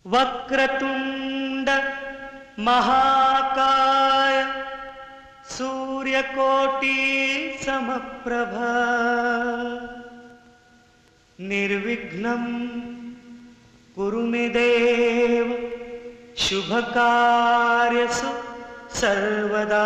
वक्रतुंड महाकाय सूर्यकोटि समप्रभा निर्विघ्नं कुरु मे देव शुभकार्यसु सर्वदा।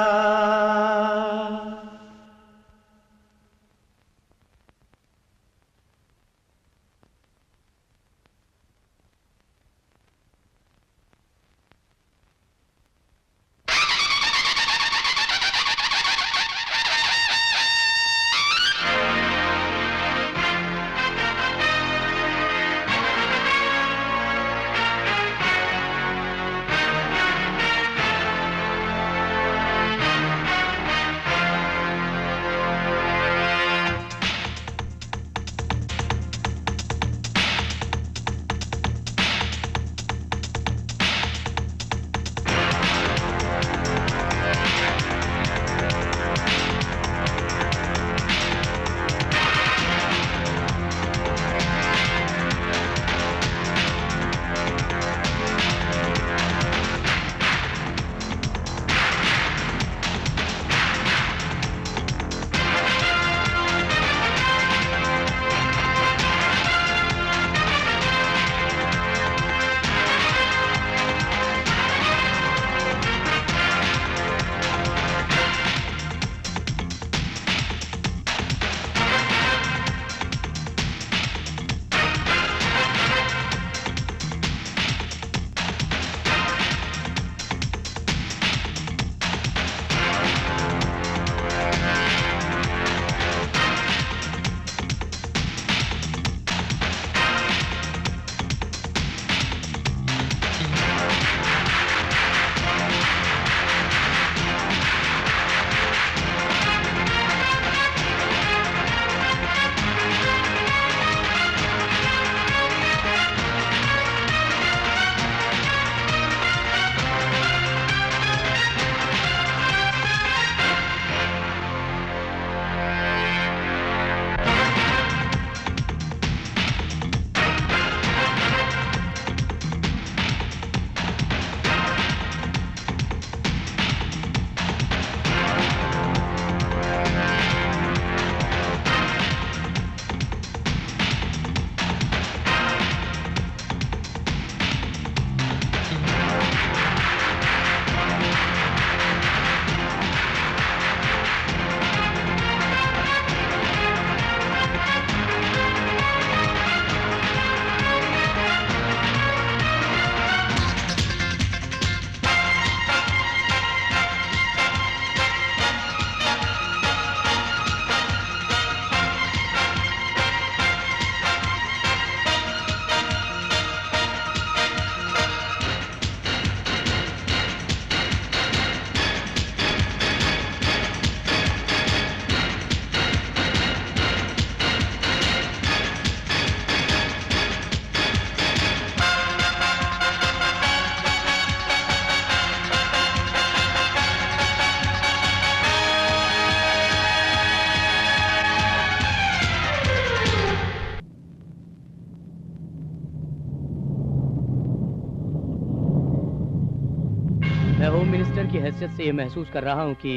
होम मिनिस्टर की हैसियत से ये महसूस कर रहा हूँ कि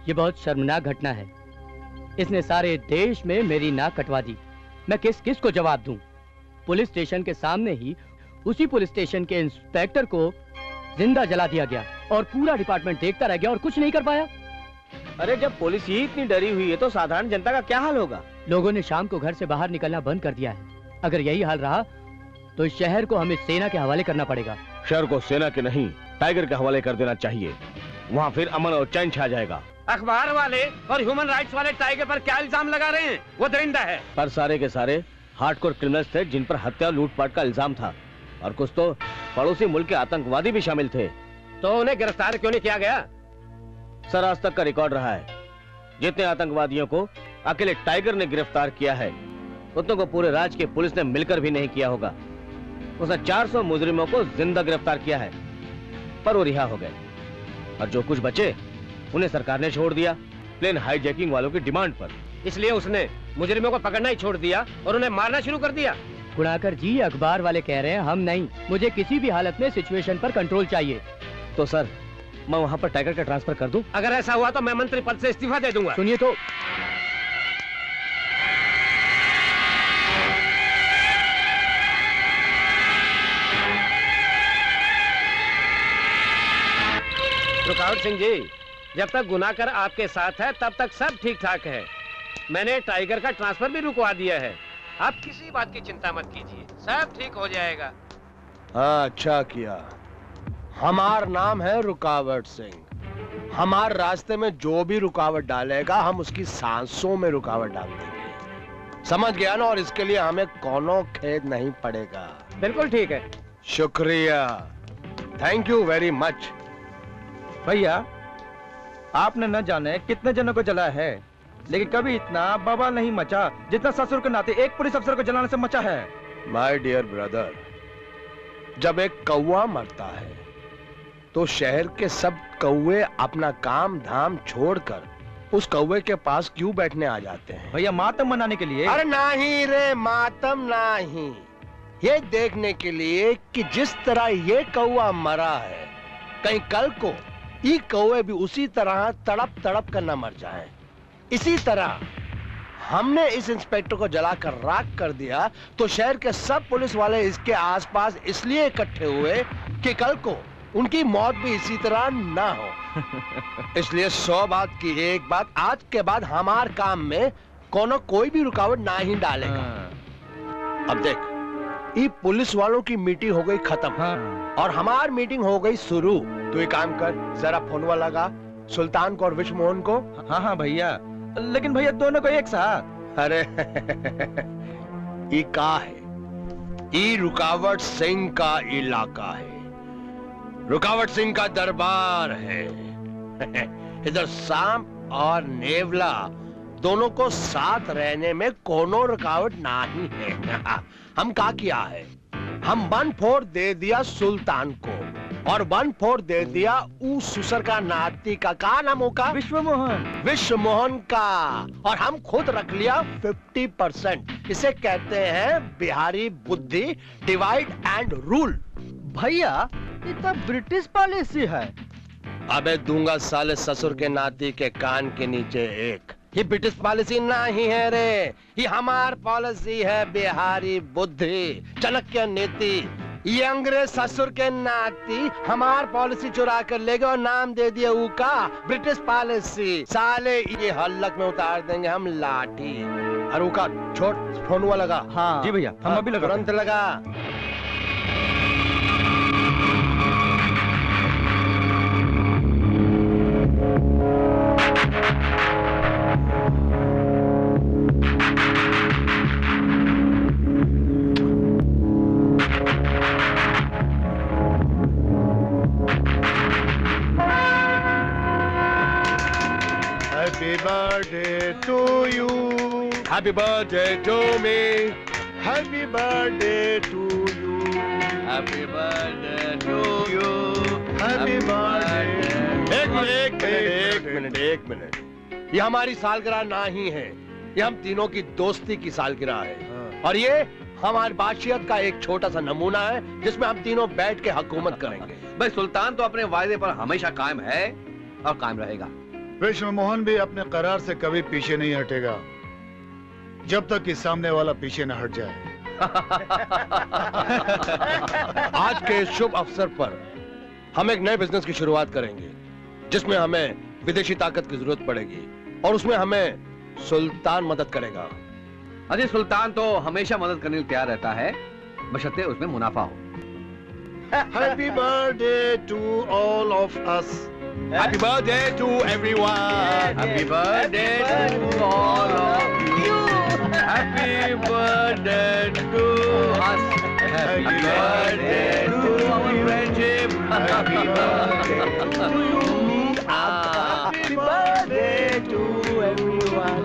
ये बहुत शर्मनाक घटना है। इसने सारे देश में मेरी नाक कटवा दी। मैं किस किस को जवाब दूं? पुलिस स्टेशन के सामने ही उसी पुलिस स्टेशन के इंस्पेक्टर को जिंदा जला दिया गया और पूरा डिपार्टमेंट देखता रह गया और कुछ नहीं कर पाया। अरे जब पुलिस ही इतनी डरी हुई है तो साधारण जनता का क्या हाल होगा? लोगों ने शाम को घर से बाहर निकलना बंद कर दिया है। अगर यही हाल रहा तो इस शहर को हमें सेना के हवाले करना पड़ेगा। शहर को सेना के नहीं, टाइगर के हवाले कर देना चाहिए। वहाँ फिर अमन और चैन छा जाएगा। अखबार वाले और ह्यूमन राइट्स वाले टाइगर पर क्या इल्जाम लगा रहे हैं? वो दरिंदा है। पर सारे के सारे हार्डकोर क्रिमिनल्स थे जिन पर हत्या लूटपाट का इल्जाम था, और कुछ तो पड़ोसी मुल्क के आतंकवादी भी शामिल थे। तो उन्हें गिरफ्तार क्यों नहीं किया गया? सर, आज तक का रिकॉर्ड रहा है, जितने आतंकवादियों को अकेले टाइगर ने गिरफ्तार किया है उतनों को पूरे राज्य की पुलिस ने मिलकर भी नहीं किया होगा। उसने 400 मुजरिमों को जिंदा गिरफ्तार किया है, पर वो रिहा हो गए, और जो कुछ बचे उन्हें सरकार ने छोड़ दिया प्लेन हाईजैकिंग वालों की डिमांड पर। इसलिए उसने मुजरिमों को पकड़ना ही छोड़ दिया और उन्हें मारना शुरू कर दिया। गुणाकर जी, अखबार वाले कह रहे हैं, हम नहीं। मुझे किसी भी हालत में सिचुएशन पर कंट्रोल चाहिए। तो सर, मैं वहाँ पर टाइगर का ट्रांसफर कर दूं? अगर ऐसा हुआ तो मैं मंत्री पद से इस्तीफा दे दूंगा। सुनिए तो, रुकावट सिंह जी, जब तक गुनाकर आपके साथ है तब तक सब ठीक ठाक है। मैंने टाइगर का ट्रांसफर भी रुकवा दिया है। आप किसी बात की चिंता मत कीजिए, सब ठीक हो जाएगा। हाँ, अच्छा किया। हमार नाम है रुकावट सिंह। हमार रास्ते में जो भी रुकावट डालेगा हम उसकी सांसों में रुकावट डाल देंगे। समझ गया ना? और इसके लिए हमें कोनो खेद नहीं पड़ेगा। बिल्कुल ठीक है। शुक्रिया, थैंक यू वेरी मच। भैया, आपने न जाने कितने जनों को जलाया है, लेकिन कभी इतना बवाल नहीं मचा जितना ससुर के नाते एक पुलिस अफसर को जलाने से मचा है। माय डियर ब्रदर, जब एक कौवा मरता है तो शहर के सब कौवे अपना काम धाम छोड़कर उस कौवे के पास क्यों बैठने आ जाते हैं? भैया, मातम मनाने के लिए। अरे नहीं रे, मातम नहीं, ये देखने के लिए कि जिस तरह ये कौवा मरा है, कहीं कल को ये कौवे भी उसी तरह तड़प तड़प कर न मर जाए। इसी तरह हमने इस इंस्पेक्टर को जलाकर राख कर दिया तो शहर के सब पुलिस वाले इसके आसपास इसलिए इकट्ठे हुए कि कल को उनकी मौत भी इसी तरह ना हो। इसलिए 100 बात की एक बात, आज के बाद हमार काम में कोई भी रुकावट ना ही डालेगा। अब देख, ये पुलिस वालों की मीटिंग हो गई खत्म और हमार मीटिंग हो गई शुरू। तू एक काम कर, जरा फोनवा लगा सुल्तान को और विश्व मोहन को। हाँ हाँ भैया, लेकिन भैया दोनों को एक साथ। अरे ये का है? ये रुकावट सिंह का इलाका है, रुकावट सिंह का दरबार है। इधर सांप और नेवला दोनों को साथ रहने में कोनो रुकावट नहीं है। हम का किया है, हम 1/4 दे दिया सुल्तान को और 1/4 दे दिया उस सुसर का नाती का नाम होगा? विश्व मोहन का। और हम खुद रख लिया 50%। इसे कहते हैं बिहारी बुद्धि, डिवाइड एंड रूल। भैया, ये तो ब्रिटिश पॉलिसी है। अबे दूंगा साले ससुर के नाती के कान के नीचे एक। ये ब्रिटिश पॉलिसी नहीं है रे, ये हमार पॉलिसी है, बिहारी बुद्धि, चाणक्य नीति। ये अंग्रेज ससुर के नाती हमार पॉलिसी चुरा कर ले गए और नाम दे दिया उका ब्रिटिश पॉलिसी। साले ये हल्लक में उतार देंगे हम लाठी। अरे उका छोड़, फोन हुआ लगा। हाँ जी भैया, हम अभी लगा, तुरंत लगा। Happy birthday to you. Happy birthday to me. Happy birthday to you. Happy birthday to you. Happy birthday. एक मिनट। ये हमारी सालगिरह नहीं है, ये हम तीनों की दोस्ती की सालगिरह है। और ये हमारी बादशाहत का एक छोटा सा नमूना है जिसमें हम तीनों बैठ के हुकूमत करेंगे। भाई, सुल्तान तो अपने वायदे पर हमेशा कायम है और कायम रहेगा। विश्व मोहन भी अपने करार से कभी पीछे नहीं हटेगा जब तक कि सामने वाला पीछे न हट जाए। आज के शुभ अवसर पर हम एक नए बिजनेस की शुरुआत करेंगे जिसमें हमें विदेशी ताकत की जरूरत पड़ेगी और उसमें हमें सुल्तान मदद करेगा। अजय, सुल्तान तो हमेशा मदद करने को तैयार रहता है, बशर्ते उसमें मुनाफा हो। Happy birthday to all of us. Happy birthday to everyone. Happy birthday to all of you. Happy birthday to us. Happy birthday to our friendship. Happy birthday to you. Happy birthday to everyone.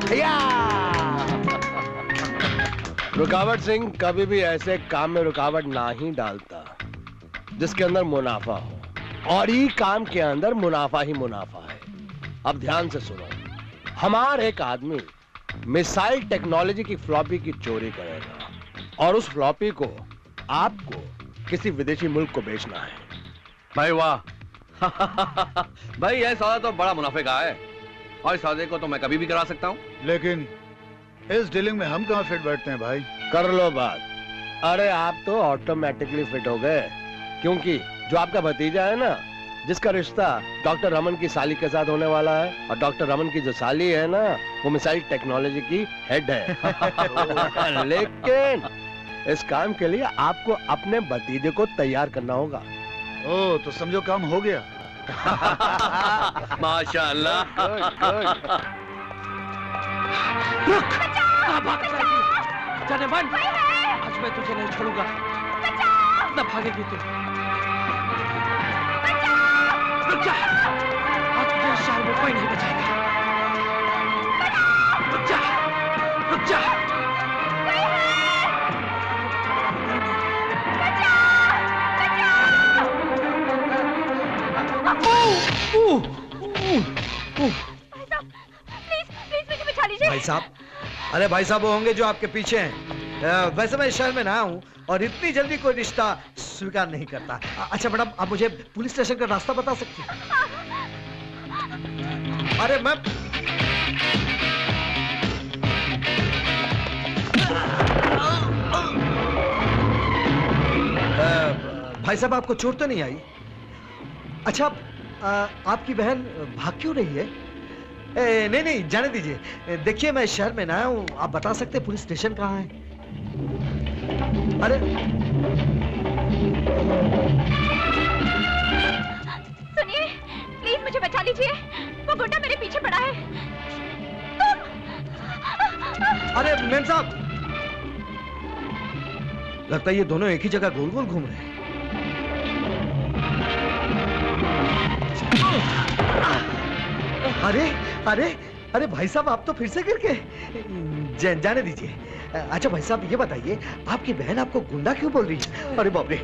रुकावट सिंह कभी भी ऐसे काम में रुकावट ना ही डालता जिसके अंदर मुनाफा हो, और ये काम के अंदर मुनाफा ही मुनाफा है। अब ध्यान से सुनो, हमारा एक आदमी मिसाइल टेक्नोलॉजी की फ्लॉपी की चोरी करेगा और उस फ्लॉपी को आपको किसी विदेशी मुल्क को बेचना है। भाई वाह भाई यह सौदा तो बड़ा मुनाफे का है और इस सौदे को तो मैं कभी भी करा सकता हूँ। लेकिन इस डीलिंग में हम कहाँ फिट बैठते हैं भाई? कर लो बात। अरे आप तो ऑटोमेटिकली फिट हो गए, क्योंकि जो आपका भतीजा है ना, जिसका रिश्ता डॉक्टर रमन की साली के साथ होने वाला है, और डॉक्टर रमन की जो साली है ना, वो मिसाइल टेक्नोलॉजी की हेड है। लेकिन इस काम के लिए आपको अपने भतीजे को तैयार करना होगा। ओ, तो समझो काम हो गया। माशाअल्लाह। जाने मन, आज मैं तुझे नहीं छोड़ूंगा। न भागेगी तू। रुक जा, आज तुझे शहर में कोई नहीं बचाएगा। रुक जा, रुक जा। भाई साहब, अरे भाई साहब वो होंगे जो आपके पीछे हैं। वैसे मैं इस शहर में नया हूँ और इतनी जल्दी कोई रिश्ता स्वीकार नहीं करता। अच्छा मैडम, आप मुझे पुलिस स्टेशन का रास्ता बता सकती हैं? अरे मैं भाई साहब आपको चोट तो नहीं आई? अच्छा आपकी बहन भाग क्यों रही है? नहीं नहीं, जाने दीजिए। देखिए मैं शहर में नया हूँ, आप बता सकते पुलिस स्टेशन कहाँ है? अरे सुनिए, प्लीज मुझे बचा लीजिए, वो गुंडा मेरे पीछे पड़ा है। अरे मेम साहब, लगता है ये दोनों एक ही जगह गोल गोल घूम रहे हैं। अरे अरे अरे भाई साहब, आप तो फिर से गिर गए। जाने दीजिए। अच्छा भाई साहब ये बताइए, आपकी बहन आपको गुंडा क्यों बोल रही है? अरे बाप रे,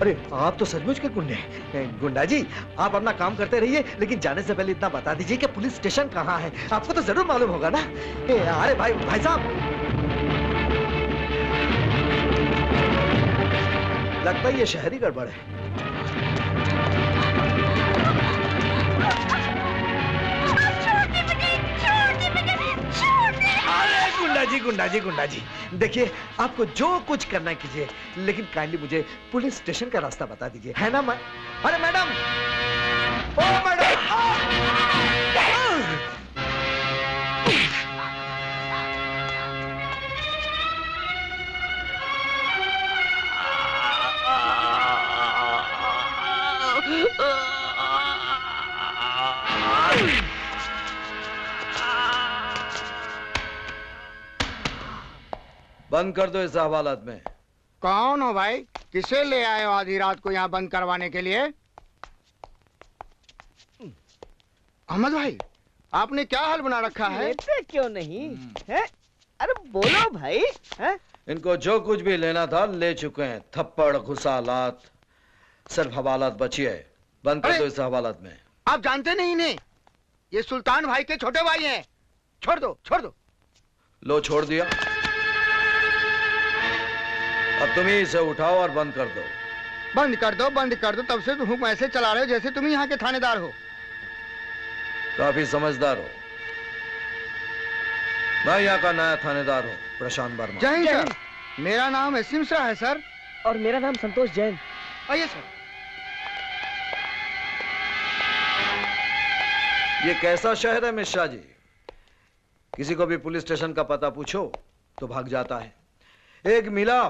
अरे आप तो सचमुच के गुंडे हैं। गुंडा जी आप अपना काम करते रहिए, लेकिन जाने से पहले इतना बता दीजिए कि पुलिस स्टेशन कहाँ है? आपको तो जरूर मालूम होगा ना। अरे भाई साहब, लगता है ये शहरी गड़बड़ है। गुंडा जी देखिए, आपको जो कुछ करना है कीजिए, लेकिन काइंडली मुझे पुलिस स्टेशन का रास्ता बता दीजिए, है ना? अरे मैडम, ओ मैडम, बंद कर दो इस हवालात में। कौन हो भाई? किसे ले आए हो आधी रात को यहाँ बंद करवाने के लिए? अहमद भाई, आपने क्या हाल बना रखा है? क्यों नहीं है? अरे बोलो भाई। है? इनको जो कुछ भी लेना था ले चुके हैं। थप्पड़, घुसा, लात, सिर्फ हवालात बची है। बंद कर दो इस हवालात में। आप जानते नहीं इन्हें? ये सुल्तान भाई के छोटे भाई हैं। छोड़ दो, छोड़ दो। लो छोड़ दिया, अब तुम ही इसे उठाओ और बंद कर दो। बंद कर दो, बंद कर दो। तब से तुम ऐसे चला रहे हो जैसे तुम यहाँ के थानेदार हो। काफी समझदार हो। मैं यहाँ का नया थानेदार हूँ, प्रशांत वर्मा। जय हिंद सर। मेरा नाम एस मिश्रा है सर। और मेरा नाम संतोष जैन। आइए सर। ये कैसा शहर है मिश्रा जी? किसी को भी पुलिस स्टेशन का पता पूछो तो भाग जाता है। एक मिला,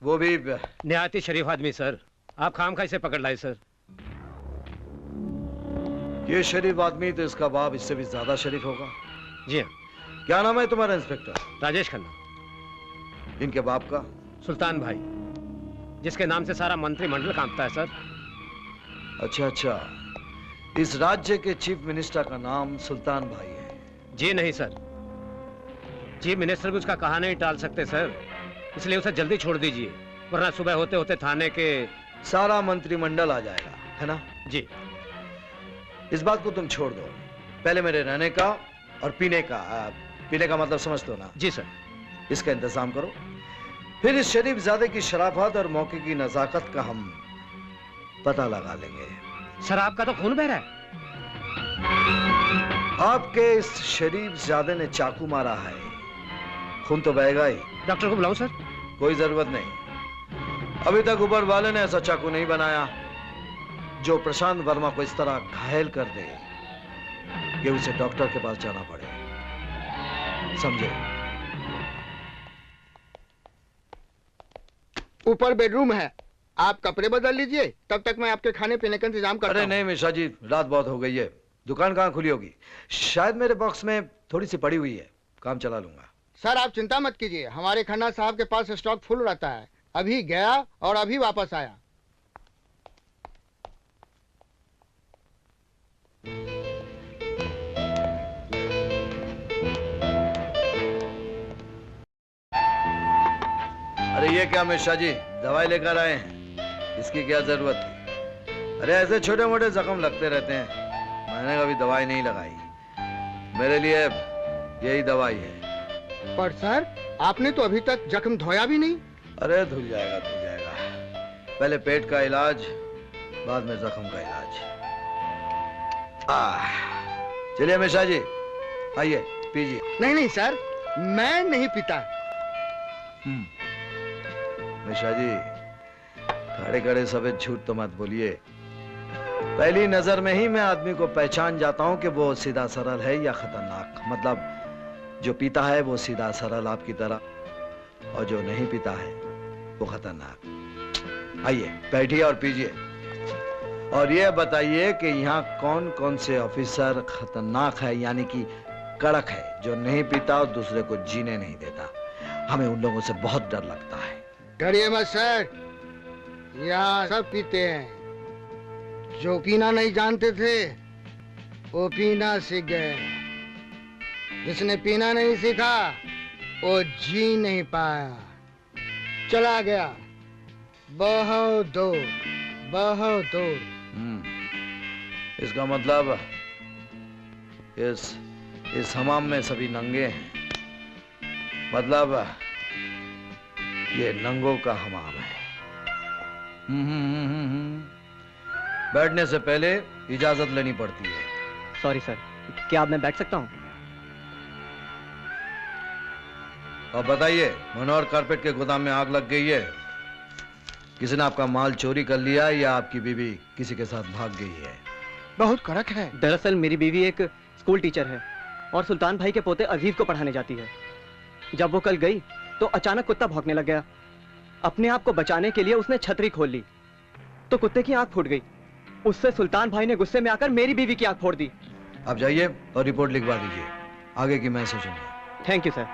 वो भी निहायत शरीफ आदमी सर। आप खामखा इसे पकड़ लाए सर। ये शरीफ आदमी तो इसका बाप इससे भी ज्यादा शरीफ होगा। जी हाँ। क्या नाम है तुम्हारा इंस्पेक्टर? राजेश खन्ना। इनके बाप का? सुल्तान भाई, जिसके नाम से सारा मंत्रिमंडल कांपता है सर। अच्छा अच्छा, इस राज्य के चीफ मिनिस्टर का नाम सुल्तान भाई है? जी नहीं सर, चीफ मिनिस्टर भी उसका कहा नहीं टाल सकते सर, इसलिए उसे जल्दी छोड़ दीजिए, वरना सुबह होते होते थाने के सारा मंत्रिमंडल आ जाएगा, है ना? जी। इस बात को तुम छोड़ दो, पहले मेरे रहने का और पीने का मतलब समझ दो ना? जी सर। इसका इंतजाम करो। फिर इस शरीफजादे की शराफत और मौके की नजाकत का हम पता लगा लेंगे। सर आपका तो खून बह रहा है। आपके इस शरीफजादे ने चाकू मारा है, खून तो बहेगा ही। डॉक्टर को बुलाऊं सर? कोई जरूरत नहीं, अभी तक ऊपर वाले ने ऐसा चाकू नहीं बनाया जो प्रशांत वर्मा को इस तरह घायल कर दे कि उसे डॉक्टर के पास जाना पड़े, समझे? ऊपर बेडरूम है, आप कपड़े बदल लीजिए, तब तक मैं आपके खाने पीने का इंतजाम करता हूं। अरे नहीं मिश्रा जी, रात बहुत हो गई है, दुकान कहाँ खुली होगी? शायद मेरे बॉक्स में थोड़ी सी पड़ी हुई है, काम चला लूंगा। सर आप चिंता मत कीजिए, हमारे खन्ना साहब के पास स्टॉक फुल रहता है। अभी गया और अभी वापस आया। अरे ये क्या मिश्रा जी, दवाई लेकर आए हैं, इसकी क्या जरूरत थी? अरे ऐसे छोटे मोटे जख्म लगते रहते हैं, मैंने कभी दवाई नहीं लगाई, मेरे लिए यही दवाई है। पर सर आपने तो अभी तक जख्म धोया भी नहीं। अरे धुल जाएगा, पहले पेट का इलाज, बाद में जख्म का इलाज। चलिए मिश्रा जी, आइए पीजिए। नहीं नहीं सर, मैं नहीं पीता। मिश्रा जी, खड़े खड़े सफेद झूठ तो मत बोलिए, पहली नजर में ही मैं आदमी को पहचान जाता हूं कि वो सीधा सरल है या खतरनाक। मतलब जो पीता है वो सीधा सरल आपकी तरह, और जो नहीं पीता है वो खतरनाक। आइए बैठिए और पीजिए, और ये बताइए कि यहाँ कौन कौन से ऑफिसर खतरनाक है, यानी कि कड़क है, जो नहीं पीता और दूसरे को जीने नहीं देता। हमें उन लोगों से बहुत डर लगता है। डरिए मत सर, यहाँ सब पीते हैं। जो पीना नहीं जानते थे वो पीना सीख गए, जिसने पीना नहीं सीखा वो जी नहीं पाया, चला गया बहुत दूर, बहुत दूर। इसका मतलब इस हमाम में सभी नंगे हैं, मतलब ये नंगों का हमाम है। बैठने से पहले इजाजत लेनी पड़ती है। सॉरी सर, क्या अब मैं बैठ सकता हूँ? अब बताइए, मनोहर कारपेट के गोदाम में आग लग गई है, किसी ने आपका माल चोरी कर लिया या आपकी बीवी किसी के साथ भाग गई है? बहुत कड़क है। दरअसल मेरी बीवी एक स्कूल टीचर है और सुल्तान भाई के पोते अजीज को पढ़ाने जाती है। जब वो कल गई तो अचानक कुत्ता भौंकने लग गया। अपने आप को बचाने के लिए उसने छतरी खोल ली तो कुत्ते की आंख फूट गई। उससे सुल्तान भाई ने गुस्से में आकर मेरी बीवी की आंख फोड़ दी। आप जाइए और रिपोर्ट लिखवा दीजिए, आगे की मैं सोचूंगा। Thank you sir.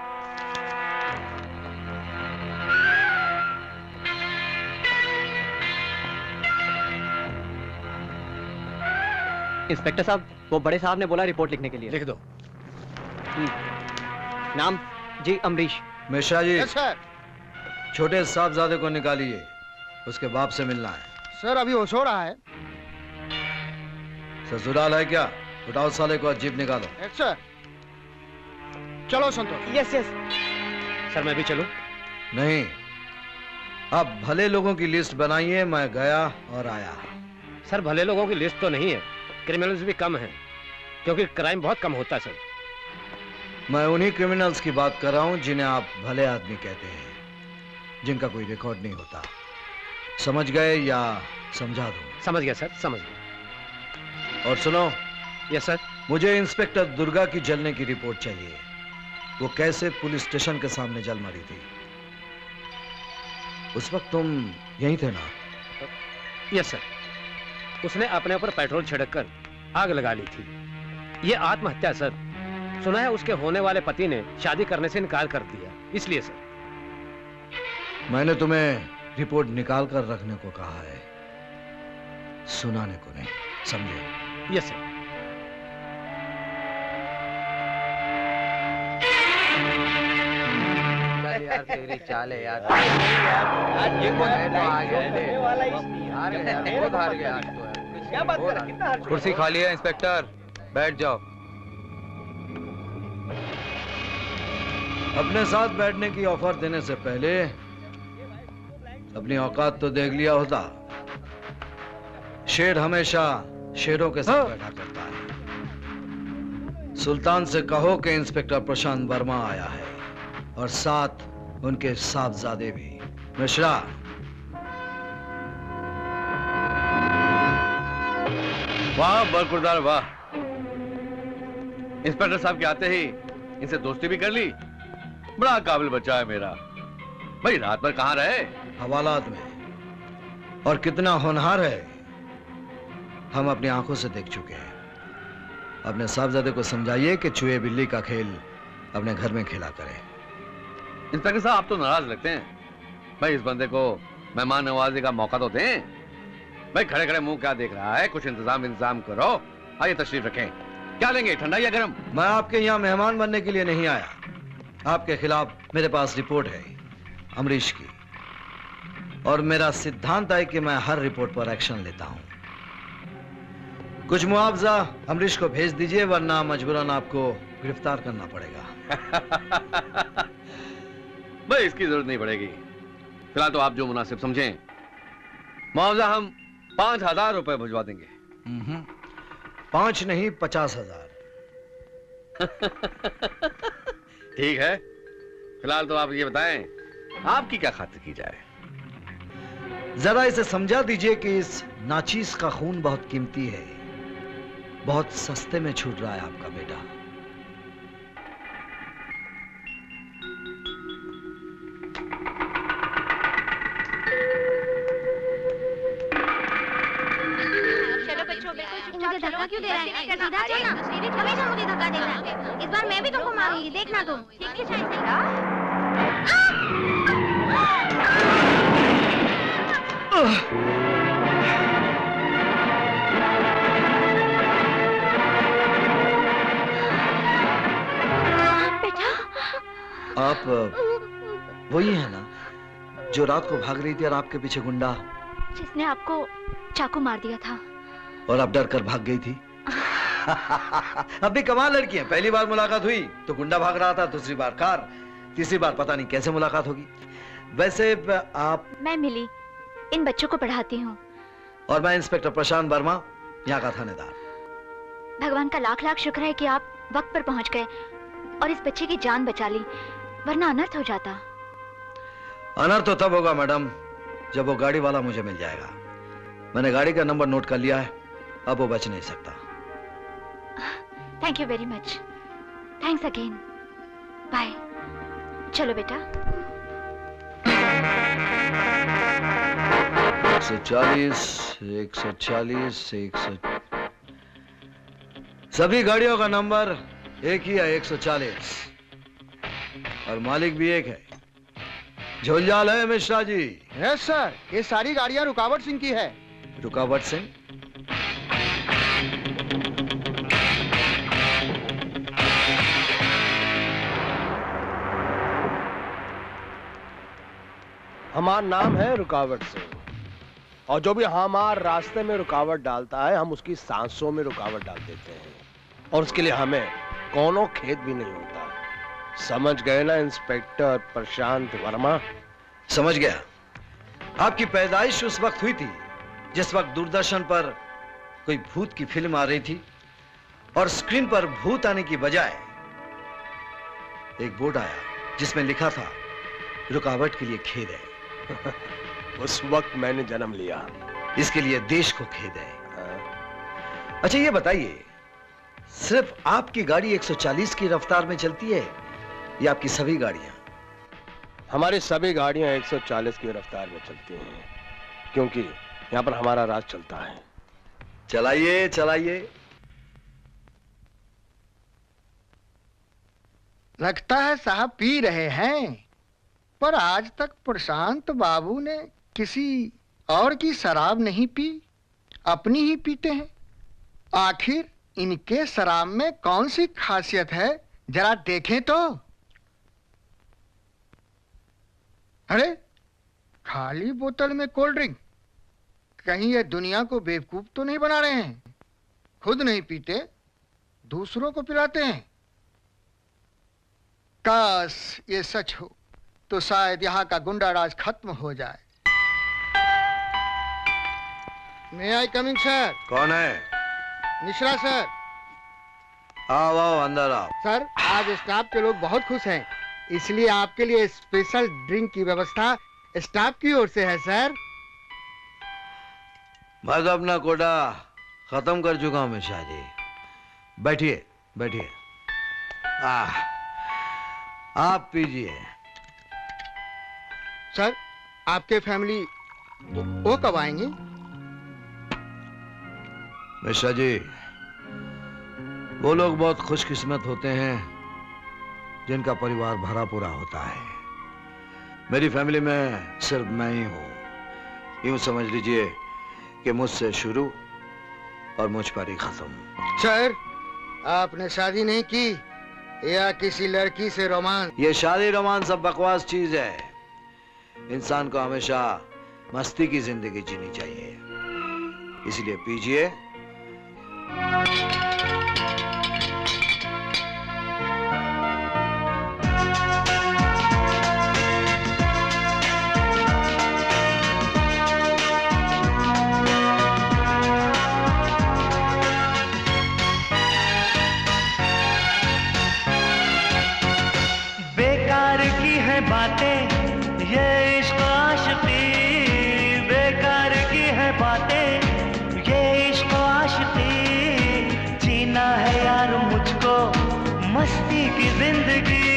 इंस्पेक्टर साहब, वो बड़े साहब ने बोला रिपोर्ट लिखने के लिए। लिख दो। नाम जी अमरीश। मिश्रा जी, सर। छोटे साहबजादे को निकालिए, उसके बाप से मिलना है। सर अभी वो सो रहा है। ससुराल है क्या? उठाओ साले को, जीप निकालो। सर चलो संतोष। Yes yes. सर मैं भी चलूं? नहीं, आप भले लोगों की लिस्ट बनाइए, मैं गया और आया। सर भले लोगों की लिस्ट तो नहीं है, क्रिमिनल्स भी कम हैं, क्योंकि क्राइम बहुत कम होता है सर। मैं उन्हीं क्रिमिनल्स की बात कर रहा हूं जिन्हें आप भले आदमी कहते हैं, जिनका कोई रिकॉर्ड नहीं होता। समझ गए या समझा दूं? समझ गया सर, समझ गया। और सुनो। Yes sir. मुझे इंस्पेक्टर दुर्गा की जलने की रिपोर्ट चाहिए। वो कैसे पुलिस स्टेशन के सामने जल मरी थी? उस वक्त तुम यहीं थे ना? Yes sir. उसने अपने ऊपर पेट्रोल छिड़ककर आग लगा ली थी। ये आत्महत्या सर। सुना है उसके होने वाले पति ने शादी करने से इनकार कर दिया, इसलिए सर। मैंने तुम्हें रिपोर्ट निकाल कर रखने को कहा है, सुनाने को नहीं, समझे? Yes sir. यार तेरी चाल है यार। आज ये कौन है? तो आ गया ले वाला यार, बहुत हार गया आज तो। क्या बात कर रहा है? कितना हार? कुर्सी खाली है इंस्पेक्टर, बैठ जाओ। अपने साथ बैठने की ऑफर देने से पहले अपनी औकात तो देख लिया होता। शेर हमेशा शेरों के साथ बैठा करता है। सुल्तान से कहो कि इंस्पेक्टर प्रशांत वर्मा आया है और साथ उनके साहबजादे भी। मिश्रा, वाह बरकुरदार वाह। इंस्पेक्टर साहब के आते ही इनसे दोस्ती भी कर ली। बड़ा काबिल बच्चा है मेरा। भाई रात भर कहाँ रहे? हवालात में। और कितना होनहार है हम अपनी आंखों से देख चुके हैं। अपने साहबजादे को समझाइए कि चूहे बिल्ली का खेल अपने घर में खेला करे। इंस्पेक्टर साहब आप तो नाराज लगते हैं। भाई इस बंदे को मेहमान नवाजी का मौका तो दें। भाई खड़े खड़े मुंह क्या देख रहा है? कुछ इंतजाम करो। आइए तशरीफ रखें। क्या लेंगे, ठंडा या गर्म? मैं आपके यहाँ मेहमान बनने के लिए नहीं आया। आपके खिलाफ मेरे पास रिपोर्ट है अमरीश की, और मेरा सिद्धांत है कि मैं हर रिपोर्ट पर एक्शन लेता हूं। कुछ मुआवजा अमरीश को भेज दीजिए, वरना मजबूरन आपको गिरफ्तार करना पड़ेगा। भाई इसकी जरूरत नहीं पड़ेगी। फिलहाल तो आप जो मुनासिब समझें। मुआवजा हम 5,000 रुपए भिजवा देंगे। 5 नहीं 50,000। ठीक है। फिलहाल तो आप ये बताएं आपकी क्या खातिर की जाए? जरा इसे समझा दीजिए कि इस नाचीज का खून बहुत कीमती है। बहुत सस्ते में छूट रहा है आपका बेटा। चलो बच्चों, मुझे धक्का क्यों दे रहा है? सीधा चलना, हमेशा मुझे धक्का देना है। इस बार मैं भी तुमको मारूंगी, देखना तुम। ठीक है शायद। आप वही है ना जो रात को भाग रही थी और आपके पीछे गुंडा जिसने आपको चाकू मार दिया था और आप डर कर भाग गई थी? अब भी कमाल लड़की है। पहली बार मुलाकात हुई तो गुंडा भाग रहा था, दूसरी बार कार, तीसरी बार पता नहीं कैसे मुलाकात होगी। वैसे आप? मैं मिली, इन बच्चों को पढ़ाती हूँ। और मैं इंस्पेक्टर प्रशांत वर्मा, यहाँ का थानेदार। भगवान का लाख लाख शुक्र है कि आप वक्त पर पहुंच गए और इस बच्चे की जान बचा ली, वरना अनर्थ हो जाता। अनर्थ तो तब होगा मैडम जब वो गाड़ी वाला मुझे मिल जाएगा। मैंने गाड़ी का नंबर नोट कर लिया है, अब वो बच नहीं सकता। Thank you very much. Thanks again. Bye. चलो बेटा। 140, 140, 100। सभी गाड़ियों का नंबर एक ही है, 140, और मालिक भी एक है। झोलझाल है मिश्रा जी? यस सर, ये सारी गाड़ियां रुकावट सिंह की है। रुकावट सिंह? हमारा नाम है रुकावट सिंह, और जो भी हमारे रास्ते में रुकावट डालता है हम उसकी सांसों में रुकावट डाल देते हैं, और उसके लिए हमें कोनो खेद भी नहीं होता। समझ गए ना इंस्पेक्टर प्रशांत वर्मा? समझ गया। आपकी पैदाइश उस वक्त हुई थी जिस वक्त दूरदर्शन पर कोई भूत की फिल्म आ रही थी और स्क्रीन पर भूत आने की बजाय एक बोर्ड आया जिसमें लिखा था रुकावट के लिए खेद है। उस वक्त मैंने जन्म लिया, इसके लिए देश को खेद है। अच्छा ये बताइए, सिर्फ आपकी गाड़ी 140 की रफ्तार में चलती है या आपकी सभी गाड़ियां? हमारी सभी गाड़ियां 140 की रफ्तार में चलती हैं, क्योंकि यहाँ पर हमारा राज चलता है। चलाइए चलाइए। लगता है साहब पी रहे हैं, पर आज तक प्रशांत बाबू ने किसी और की शराब नहीं पी, अपनी ही पीते हैं। आखिर इनके शराब में कौन सी खासियत है, जरा देखें तो। अरे खाली बोतल में कोल्ड ड्रिंक, कहीं ये दुनिया को बेवकूफ तो नहीं बना रहे हैं? खुद नहीं पीते, दूसरों को पिलाते हैं। काश ये सच हो तो शायद यहाँ का गुंडा राज खत्म हो जाए। मे आई कमिंग सर? कौन है? मिश्रा सर। आओ आओ अंदर आओ। सर आज स्टाफ के लोग बहुत खुश हैं, इसलिए आपके लिए स्पेशल ड्रिंक की व्यवस्था स्टाफ की ओर से है सर। मैं तो अपना कोटा खत्म कर चुका हूं मिश्रा जी। बैठिए बैठिए। आप पीजिए। सर आपके फैमिली वो कब आएंगे? मिश्रा जी, वो लोग बहुत खुशकिस्मत होते हैं जिनका परिवार भरा पूरा होता है। मेरी फैमिली में सिर्फ मैं ही हूं। यूं समझ लीजिए कि मुझसे शुरू और मुझ पर ही खत्म। सर आपने शादी नहीं की या किसी लड़की से रोमांस? ये शादी रोमांस सब बकवास चीज है। इंसान को हमेशा मस्ती की जिंदगी जीनी चाहिए, इसलिए पीजिए। बेकार की है बातें ये इश्क आशिकी, बेकार की है बातें ये इश्क आशिकी। जीना है यार मुझको मस्ती की जिंदगी,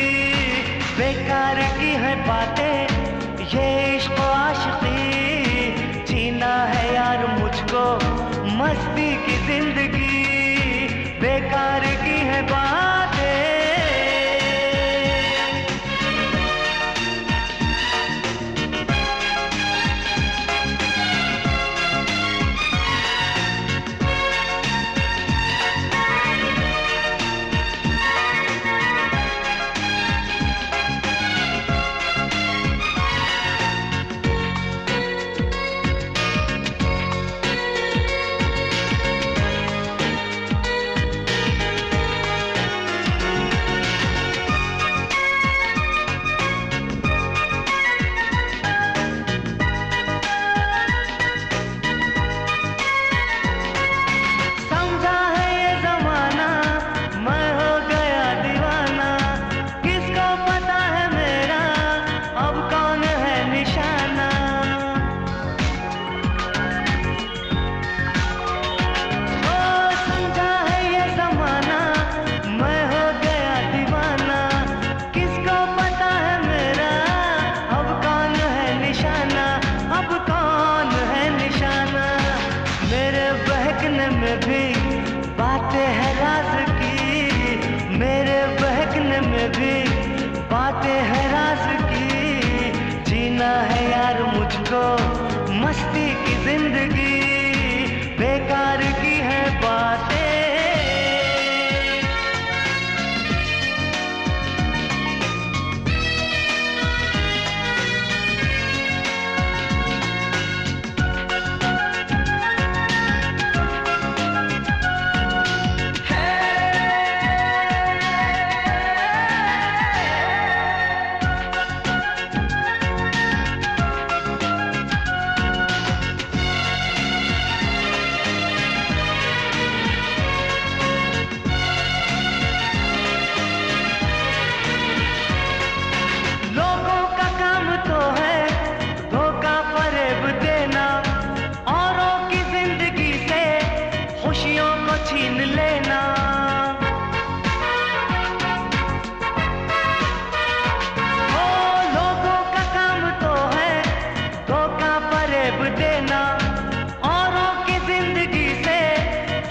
बेकार की है बातें ये इश्क आशिकी। जीना है यार मुझको मस्ती की जिंदगी, बेकार की है बातें। मस्ती की जिंदगी, बेकार की है बातें।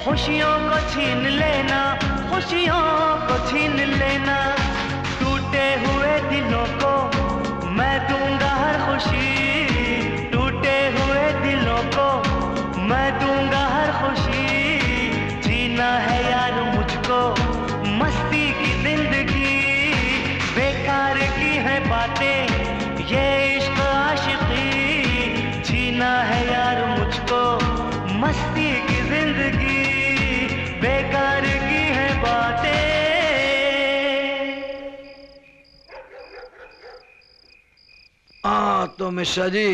खुशियों को छीन लेना, खुशियों को छीन लेना। टूटे हुए दिलों को मैं दूंगा हर खुशी, टूटे हुए दिलों को मैं दूंगा हर खुशी। जीना है यार मुझको मस्ती की जिंदगी, बेकार की है बातें ये इश्क आशिकी। जीना है यार मुझको मस्ती की जिंदगी, बेकार की है बातें। तो मिश्रा जी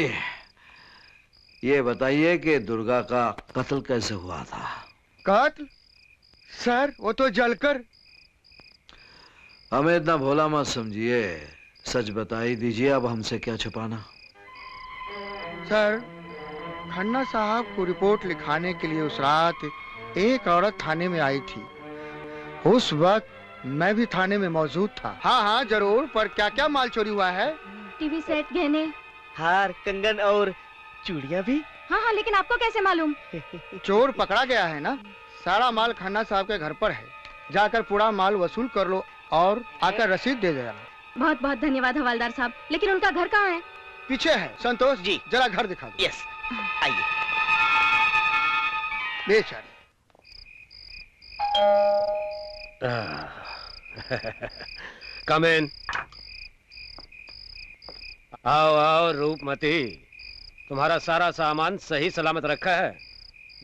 ये बताइए कि दुर्गा का कत्ल कैसे हुआ था? कत्ल? सर वो तो जलकर। हमें इतना भोला मत समझिए, सच बता ही दीजिए, अब हमसे क्या छुपाना। सर खन्ना साहब को रिपोर्ट लिखाने के लिए उस रात एक औरत थाने में आई थी। उस वक्त मैं भी थाने में मौजूद था। हाँ हाँ जरूर, पर क्या क्या माल चोरी हुआ है? टीवी सेट, गहने, हार, कंगन और चूड़ियाँ भी। हाँ हाँ, लेकिन आपको कैसे मालूम? चोर पकड़ा गया है ना। सारा माल खन्ना साहब के घर पर है। जाकर पूरा माल वसूल कर लो और आकर रसीद दे देना। बहुत बहुत धन्यवाद हवालदार साहब, लेकिन उनका घर कहाँ है? पीछे है। संतोष जी जरा घर दिखा दो। यस, आइए। बेचारी। कम इन। आओ आओ रूपमती, तुम्हारा सारा सामान सही सलामत रखा है।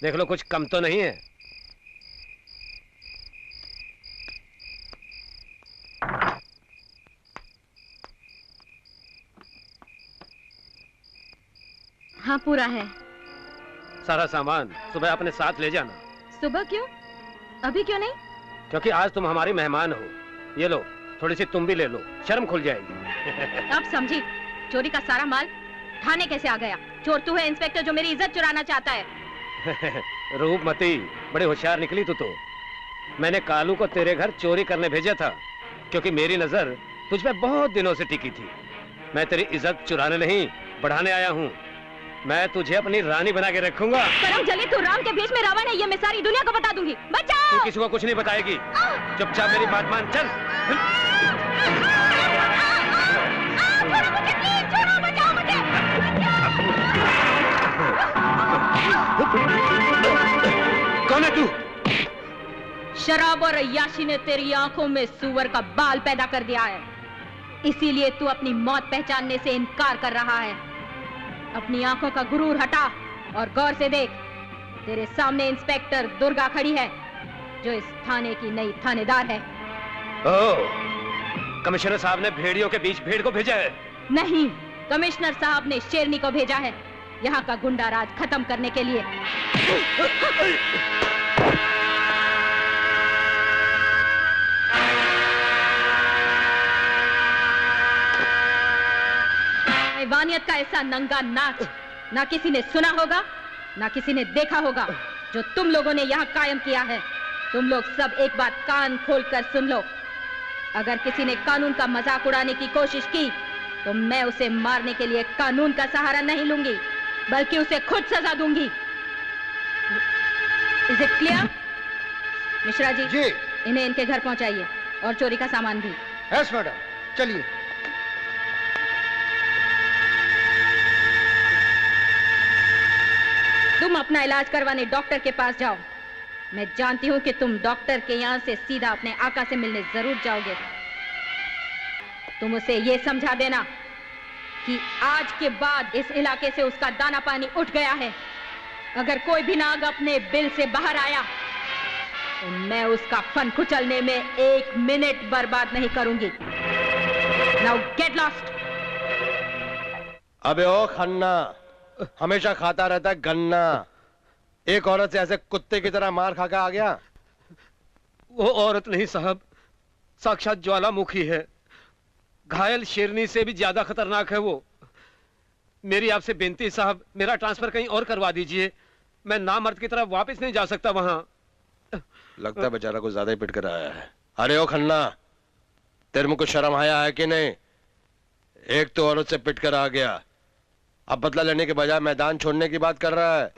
देख लो कुछ कम तो नहीं है। हाँ पूरा है। सारा सामान सुबह अपने साथ ले जाना। सुबह क्यों? अभी क्यों नहीं? क्योंकि आज तुम हमारी मेहमान हो। ये लो, थोड़ी सी तुम भी ले लो, शर्म खुल जाएगी। अब समझी, चोरी का सारा माल थाने कैसे आ गया? चोर तू है इंस्पेक्टर जो मेरी इज्जत चुराना चाहता है। रूपमती, बड़े होशियार निकली तू तो। मैंने कालू को तेरे घर चोरी करने भेजा था, क्योंकि मेरी नजर तुझ पे बहुत दिनों से टिकी थी। मैं तेरी इज्जत चुराने नहीं, बढ़ाने आया हूँ। मैं तुझे अपनी रानी बना के रखूंगा। करम जले तू राम के बीच में रावण है, ये मैं सारी दुनिया को बता दूंगी। बचाओ! तू किसी को कुछ नहीं बताएगी। चुपचाप मेरी बात मान, चल। कौन है तू? शराब और अय्याशी ने तेरी आंखों में सूअर का बाल पैदा कर दिया है, इसीलिए तू अपनी मौत पहचानने से इनकार कर रहा है। अपनी आंखों का गुरूर हटा और गौर से देख। तेरे सामने इंस्पेक्टर दुर्गा खड़ी है, जो इस थाने की नई थानेदार है। ओह, कमिश्नर साहब ने भेड़ियों के बीच भेड़ को भेजा है? नहीं, कमिश्नर साहब ने शेरनी को भेजा है, यहाँ का गुंडा राज खत्म करने के लिए। हैवानियत का ऐसा नंगा नाच ना किसी ने सुना होगा, ना किसी ने देखा होगा, जो तुम लोगों ने यहाँ कायम किया है। तुम लोग सब एक बात कान खोलकर सुन लो। अगर किसी ने कानून का मजाक उड़ाने की कोशिश की, तो मैं उसे मारने के लिए कानून का सहारा नहीं लूंगी, बल्कि उसे खुद सजा दूंगी। Is it clear? Mishra ji, इन्हें इनके घर पहुंचाइए और चोरी का सामान भी। यस मैडम, चलिए। तुम अपना इलाज करवाने डॉक्टर के पास जाओ। मैं जानती हूँ कि तुम डॉक्टर के यहाँ से सीधा अपने आका से मिलने जरूर जाओगे। तुम उसे ये समझा देना कि आज के बाद इस इलाके से उसका दाना पानी उठ गया है। अगर कोई भी नाग अपने बिल से बाहर आया, तो मैं उसका फन कुचलने में 1 मिनट बर्बाद नहीं करूंगी। Now get lost. अबे ओ खन्ना, हमेशा खाता रहता है गन्ना। एक औरत से ऐसे कुत्ते की तरह मार खा के आ गया। वो औरत नहीं साहब, साक्षात ज्वालामुखी है। घायल शेरनी से भी ज्यादा खतरनाक है वो। मेरी आपसे बेनती साहब, मेरा ट्रांसफर कहीं और करवा दीजिए। मैं नामर्द की तरह वापस नहीं जा सकता वहां। लगता है बेचारा कुछ ज्यादा ही पिट कर आया है। अरे ओ खन्ना, तेरे में कुछ शर्म आया है कि नहीं? एक तो औरत से पिट कर आ गया, अब बदला लेने के बजाय मैदान छोड़ने की बात कर रहा है।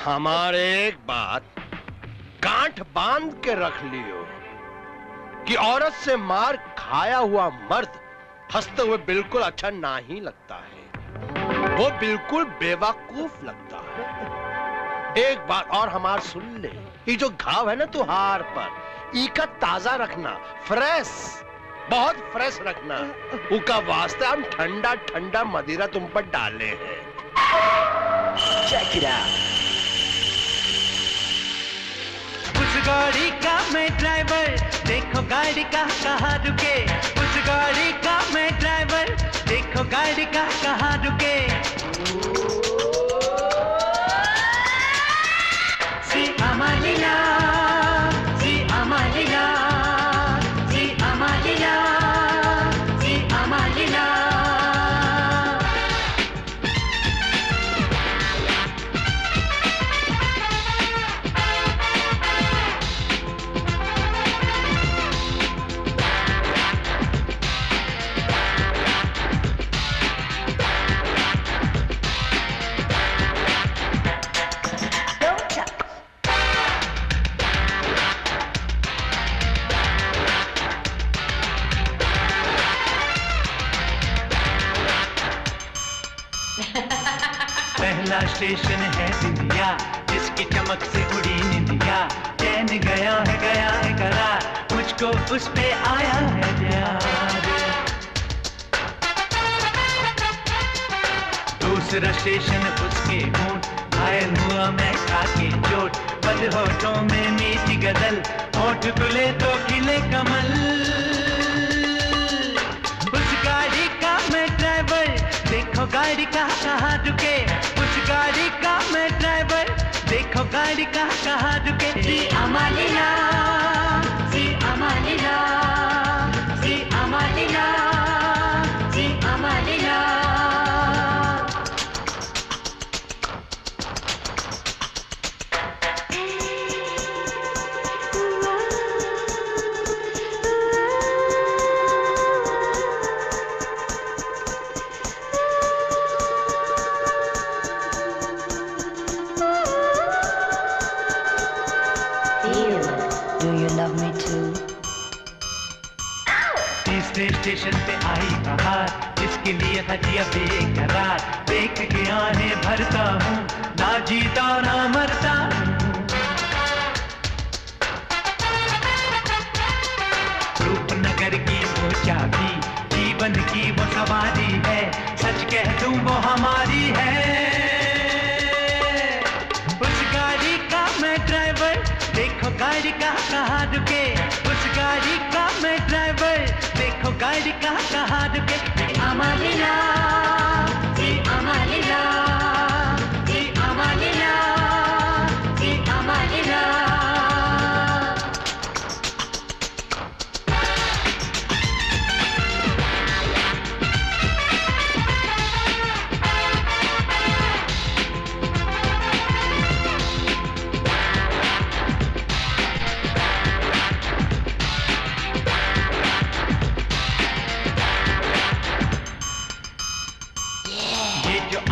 हमारे एक बात गांठ बांध के रख लियो कि औरत से मार खाया हुआ मर्द हंसते हुए बिल्कुल अच्छा ना ही लगता है, वो बिल्कुल बेवकूफ लगता है। एक बात और हमार सुन ले, ये जो घाव है ना तुहार पर, इका ताजा रखना, फ्रेश, बहुत फ्रेश रखना। उका वास्ते हम ठंडा ठंडा मदिरा तुम पर डाले हैं। Check it out. उस गाड़ी का मैं ड्राइवर, देखो गाड़ी का कहाँ रुके। उस गाड़ी का मैं ड्राइवर, देखो गाड़ी गाड़ी का कहाँ रुके सी अमालिया सी अमालिया सी अमालिया सी अमालिया पहला स्टेशन है बिंदिया जिसकी चमक से उड़ी निंदिया चैन गया है करार मुझको उस पे आया है प्यार दूसरा स्टेशन उसके होंठ घायल हुआ मैं खाके चोट बद होठों में मीठी गजल होठ खुले तो खिले कमल उस गाड़ी का मैं ड्राइवर देखो गाड़ी का कहाँ रुके उस गाड़ी का मैं ड्राइवर देखो गाड़ी का कहाँ रुके सी अमालिया सी अमालिया सी अमालिया सी अमालिया तीसरे स्टेशन पे आई बहार जिसके लिए हजिया बेकरार देख के आने भरता हूँ ना जीता ना मरता रूपनगर की वो चाबी जीवन की वो सवारी है सच कह दूं वो हमारी है उस गाड़ी का मैं ड्राइवर देखो गाड़ी का कहाँ रुके उस गाड़ी का मैं ड्राइवर देखो गाड़ी का कहाँ रुके अमालिया सी अमालिया सी अमालिया सी अमालिया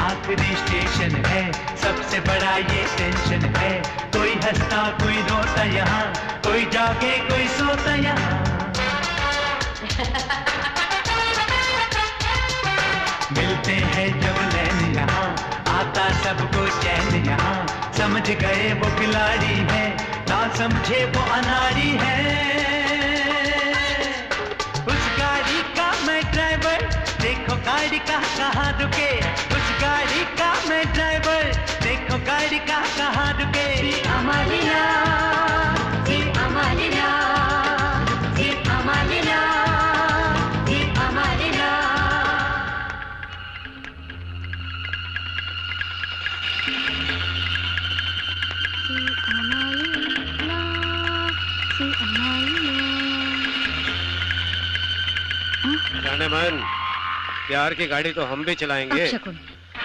आखिरी स्टेशन है सबसे बड़ा ये टेंशन है कोई हंसता कोई रोता यहाँ कोई जागे कोई सोता यहाँ मिलते हैं जब नैन यहाँ आता सबको चैन यहाँ समझ गए वो खिलाड़ी है ना समझे वो अनाड़ी है उस गाड़ी का मैं ड्राइवर देखो गाड़ी का कहाँ रुके उस गाड़ी का मैं ड्राइवर देखो गाड़ी का कहाँ रुके सी अमालिया सी अमालिया सी अमालिया सी अमालिया सी अमालिया जाने मन प्यार की गाड़ी तो हम भी चलाएंगे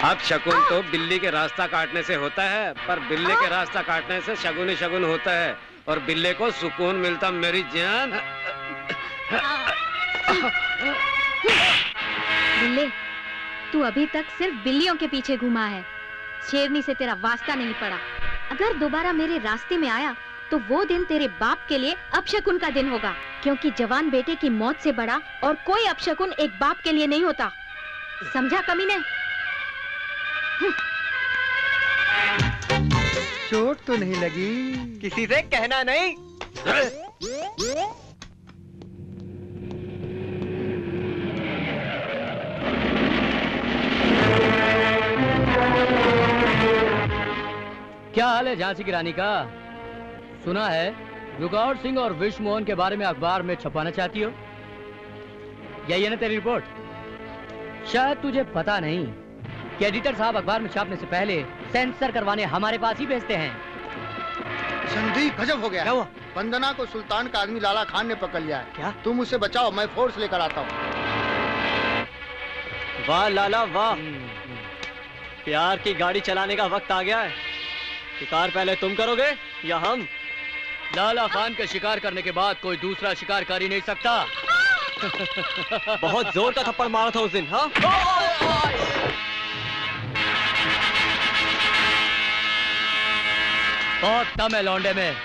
अब शकुन तो बिल्ली के रास्ता काटने से होता है पर बिल्ली के रास्ता काटने से शगुन ही शगुन होता है और बिल्ले को सुकून मिलता मेरी जान बिल्ले तू अभी तक सिर्फ बिल्लियों के पीछे घूमा है शेरनी से तेरा वास्ता नहीं पड़ा अगर दोबारा मेरे रास्ते में आया तो वो दिन तेरे बाप के लिए अपशकुन का दिन होगा क्योंकि जवान बेटे की मौत से बड़ा और कोई अपशकुन एक बाप के लिए नहीं होता समझा कमीने चोट तो नहीं लगी किसी से कहना नहीं क्या हाल है झांसी की रानी का? सुना है रुकावट सिंह और विश्व मोहन के बारे में अखबार में छपाना चाहती हो? यही है ना तेरी रिपोर्ट? शायद तुझे पता नहीं कि एडिटर साहब अखबार में छापने से पहले सेंसर करवाने हमारे पास ही भेजते हैं। संदीप गजब हो गया। क्या हुआ? वंदना को सुल्तान का आदमी लाला खान ने पकड़ लिया है। क्या? तुम उसे बचाओ, मैं फोर्स लेकर आता हूँ। वाह लाला वाह, प्यार की गाड़ी चलाने का वक्त आ गया है। शिकार पहले तुम करोगे या हम? लाला खान का शिकार करने के बाद कोई दूसरा शिकार कर ही नहीं सकता। बहुत जोर का थप्पड़ मारा था उस दिन। हाँ बहुत दम है लौंडे में,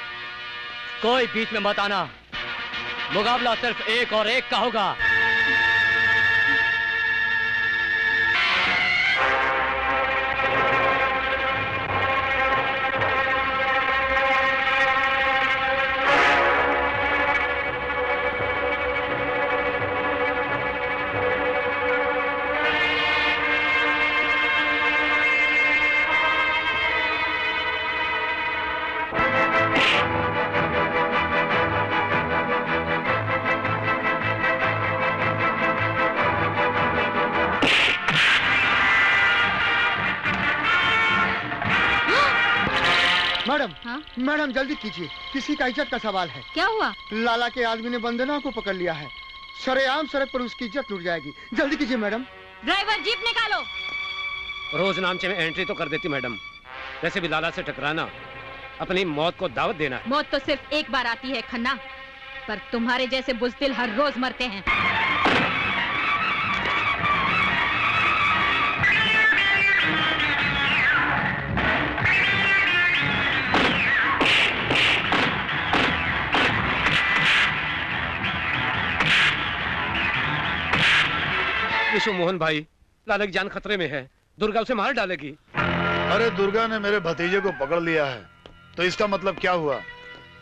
कोई बीच में मत आना। मुकाबला सिर्फ 1 और 1 का होगा। मैडम, मैडम जल्दी कीजिए, किसी का इज्जत का सवाल है। क्या हुआ? लाला के आदमी ने वंदना को पकड़ लिया है। सरेआम सड़क पर उसकी इज्जत लुट जाएगी। जल्दी कीजिए मैडम। ड्राइवर जीप निकालो। रोज नामचे में एंट्री तो कर देती मैडम, वैसे भी लाला से टकराना अपनी मौत को दावत देना है। मौत तो सिर्फ एक बार आती है खन्ना, पर तुम्हारे जैसे बुज़दिल हर रोज मरते हैं। विशु मोहन भाई, लाला की जान खतरे में है, दुर्गा उसे मार डालेगी। अरे दुर्गा ने मेरे भतीजे को पकड़ लिया है, तो इसका मतलब क्या हुआ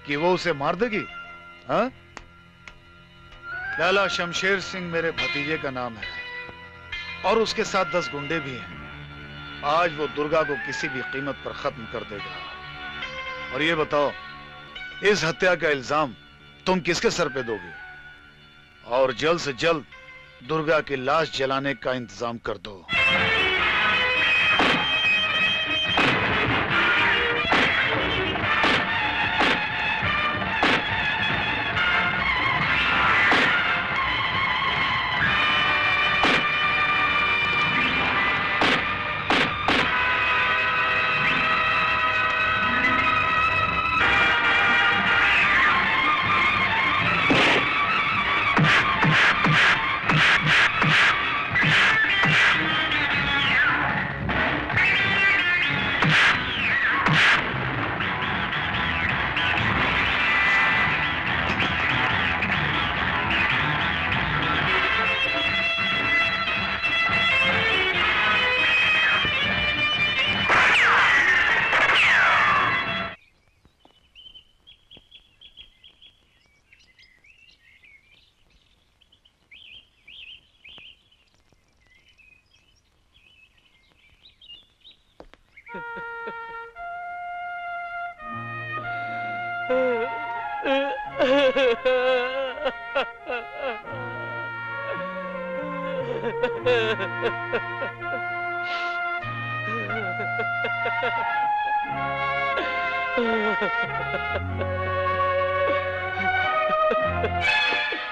कि वो उसे मार देगी? हाँ? लाला शमशेर सिंह मेरे भतीजे का नाम है और उसके साथ 10 गुंडे भी हैं। आज वो दुर्गा को किसी भी कीमत पर खत्म कर देगा। और ये बताओ, इस हत्या का इल्जाम तुम किसके सर पे दोगे? और जल्द से जल्द दुर्गा की लाश जलाने का इंतजाम कर दो।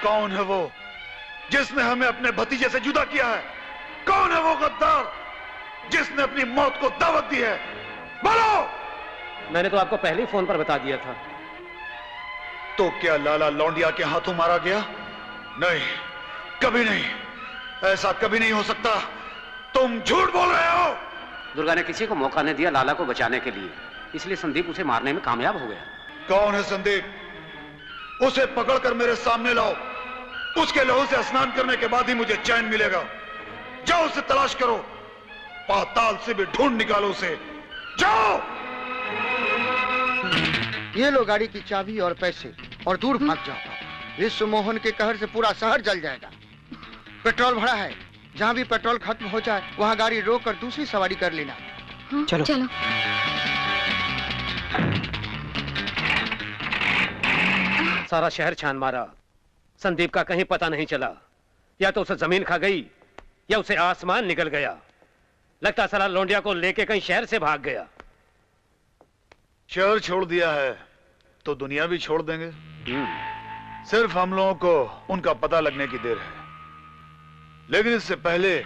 कौन है वो जिसने हमें अपने भतीजे से जुदा किया है? कौन है वो गद्दार जिसने अपनी मौत को दावत दी है? बोलो! मैंने तो आपको पहले ही फोन पर बता दिया था। तो क्या लाला लौंडिया के हाथों मारा गया? नहीं, कभी नहीं, ऐसा कभी नहीं हो सकता। तुम झूठ बोल रहे हो। दुर्गा ने किसी को मौका नहीं दिया लाला को बचाने के लिए, इसलिए संदीप उसे मारने में कामयाब हो गया। कौन है संदीप? उसे पकड़कर मेरे सामने लाओ। उसके लहू से स्नान करने के बाद ही मुझे चैन मिलेगा। जाओ उसे तलाश करो, पाताल से भी ढूंढ निकालो उसे। जाओ। ये लो गाड़ी की चाबी और पैसे और दूर भाग जाओ। विश्व मोहन के कहर से पूरा शहर जल जाएगा। पेट्रोल भरा है, जहाँ भी पेट्रोल खत्म हो जाए वहाँ गाड़ी रोक कर दूसरी सवारी कर लेना। हाँ, चलो चलो। सारा शहर छान मारा, संदीप का कहीं पता नहीं चला। या तो उसे जमीन खा गई या उसे आसमान निकल गया। लगता साला लौंडिया को लेके कहीं शहर से भाग गया। शहर छोड़ दिया है तो दुनिया भी छोड़ देंगे। सिर्फ हम लोगों को उनका पता लगने की देर है। लेकिन इससे पहले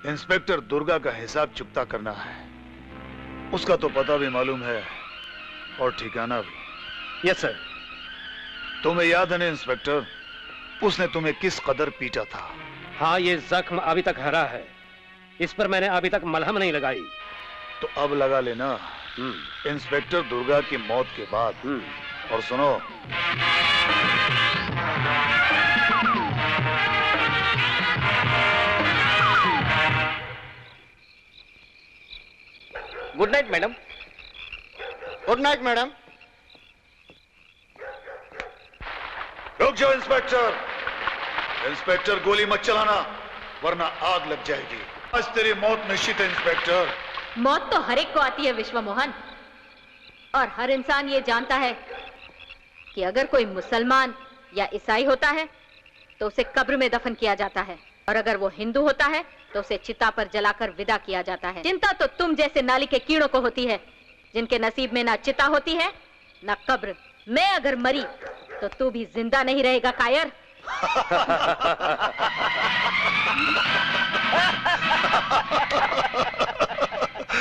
इंस्पेक्टर दुर्गा का हिसाब चुकता करना है। उसका तो पता भी मालूम है और ठिकाना भी। Yes sir. तुम्हें याद है ना इंस्पेक्टर, उसने तुम्हें किस कदर पीटा था? हाँ, ये जख्म अभी तक हरा है। इस पर मैंने अभी तक मलहम नहीं लगाई। तो अब लगा लेना इंस्पेक्टर दुर्गा की मौत के बाद। और सुनो, good night madam. Good night madam. रुक जाओ इंस्पेक्टर। इंस्पेक्टर गोली मत चलाना वरना आग लग जाएगी। आज तेरी मौत निश्चित है इंस्पेक्टर। मौत तो हर एक को आती है विश्व मोहन, और हर इंसान ये जानता है कि अगर कोई मुसलमान या ईसाई होता है तो उसे कब्र में दफन किया जाता है, और अगर वो हिंदू होता है तो उसे चिता पर जलाकर विदा किया जाता है। चिंता तो तुम जैसे नाली के कीड़ों को होती है, जिनके नसीब में ना चिता होती है ना कब्र। मैं अगर मरी तो तू भी जिंदा नहीं रहेगा कायर।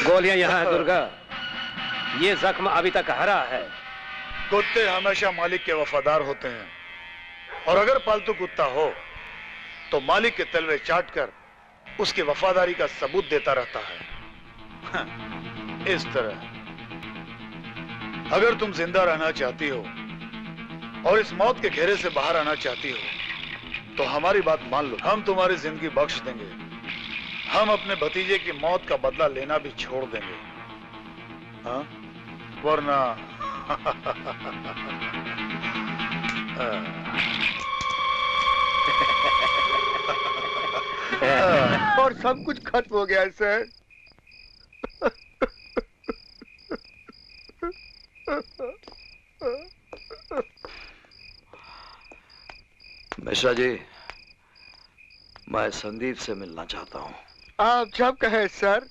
गोलियां यहाँ है दुर्गा। ये जख्म अभी तक हरा है। कुत्ते हमेशा मालिक के वफादार होते हैं, और अगर पालतू कुत्ता हो तो मालिक के तलवे चाट कर उसकी वफादारी का सबूत देता रहता है। इस तरह अगर तुम जिंदा रहना चाहती हो और इस मौत के घेरे से बाहर आना चाहती हो तो हमारी बात मान लो। हम तुम्हारी जिंदगी बख्श देंगे। हम अपने भतीजे की मौत का बदला लेना भी छोड़ देंगे। हाँ? वरना और सब कुछ खत्म हो गया सर। मिश्रा जी, मैं संदीप से मिलना चाहता हूँ। आप जब कहें सर।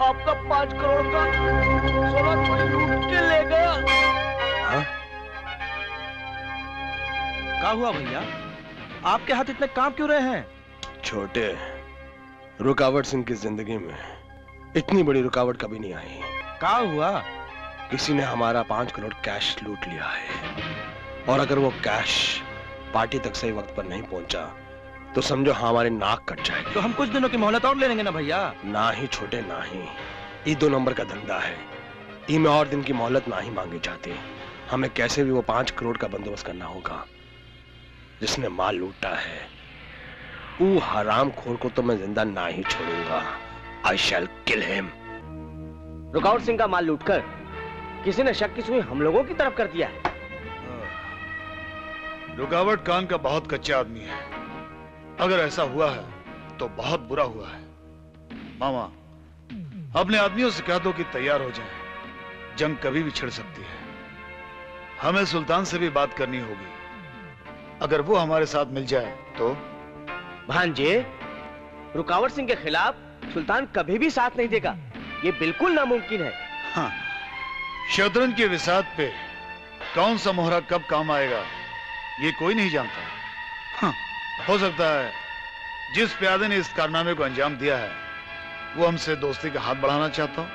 आपका 5 करोड़ का सोना कोई लूट के ले गया। क्या हुआ भैया? आपके हाथ इतने कांप क्यों रहे हैं? छोटे, रुकावट सिंह की जिंदगी में इतनी बड़ी रुकावट कभी नहीं आई। क्या हुआ? किसी ने हमारा 5 करोड़ कैश लूट लिया है, और अगर वो कैश पार्टी तक सही वक्त पर नहीं पहुंचा तो समझो हमारी नाक कट जाएगी। तो हम कुछ दिनों की मोहलत और ले लेंगे ना भैया? ना ही छोटे, ना ही। ये 2 नंबर का धंधा है। ई में और दिन की मोहलत ना ही मांगी जाती। हमें कैसे भी वो 5 करोड़ का बंदोबस्त करना होगा। जिसने माल लूटा है वो हरामखोर को तो मैं जिंदा ना ही छोड़ूंगा। आई शैल किल हिम। रुकावट सिंह का माल लूटकर किसी ने शक की सुई हम लोगों की तरफ कर दिया है। रुकावट कान का बहुत कच्चा आदमी है। अगर ऐसा हुआ है तो बहुत बुरा हुआ है। मामा, अपने आदमियों से कह दो कि तैयार हो जाएं। जंग कभी भी छिड़ सकती है। हमें सुल्तान से भी बात करनी होगी। अगर वो हमारे साथ मिल जाए तो। भांजे, रुकावट सिंह के खिलाफ सुल्तान कभी भी साथ नहीं देगा। ये बिल्कुल नामुमकिन है। हाँ, शतरंज के विसात पे कौन सा मोहरा कब काम आएगा ये कोई नहीं जानता। हाँ, हो सकता है जिस प्यादे ने इस कारनामे को अंजाम दिया है वो हमसे दोस्ती का हाथ बढ़ाना चाहता हूं।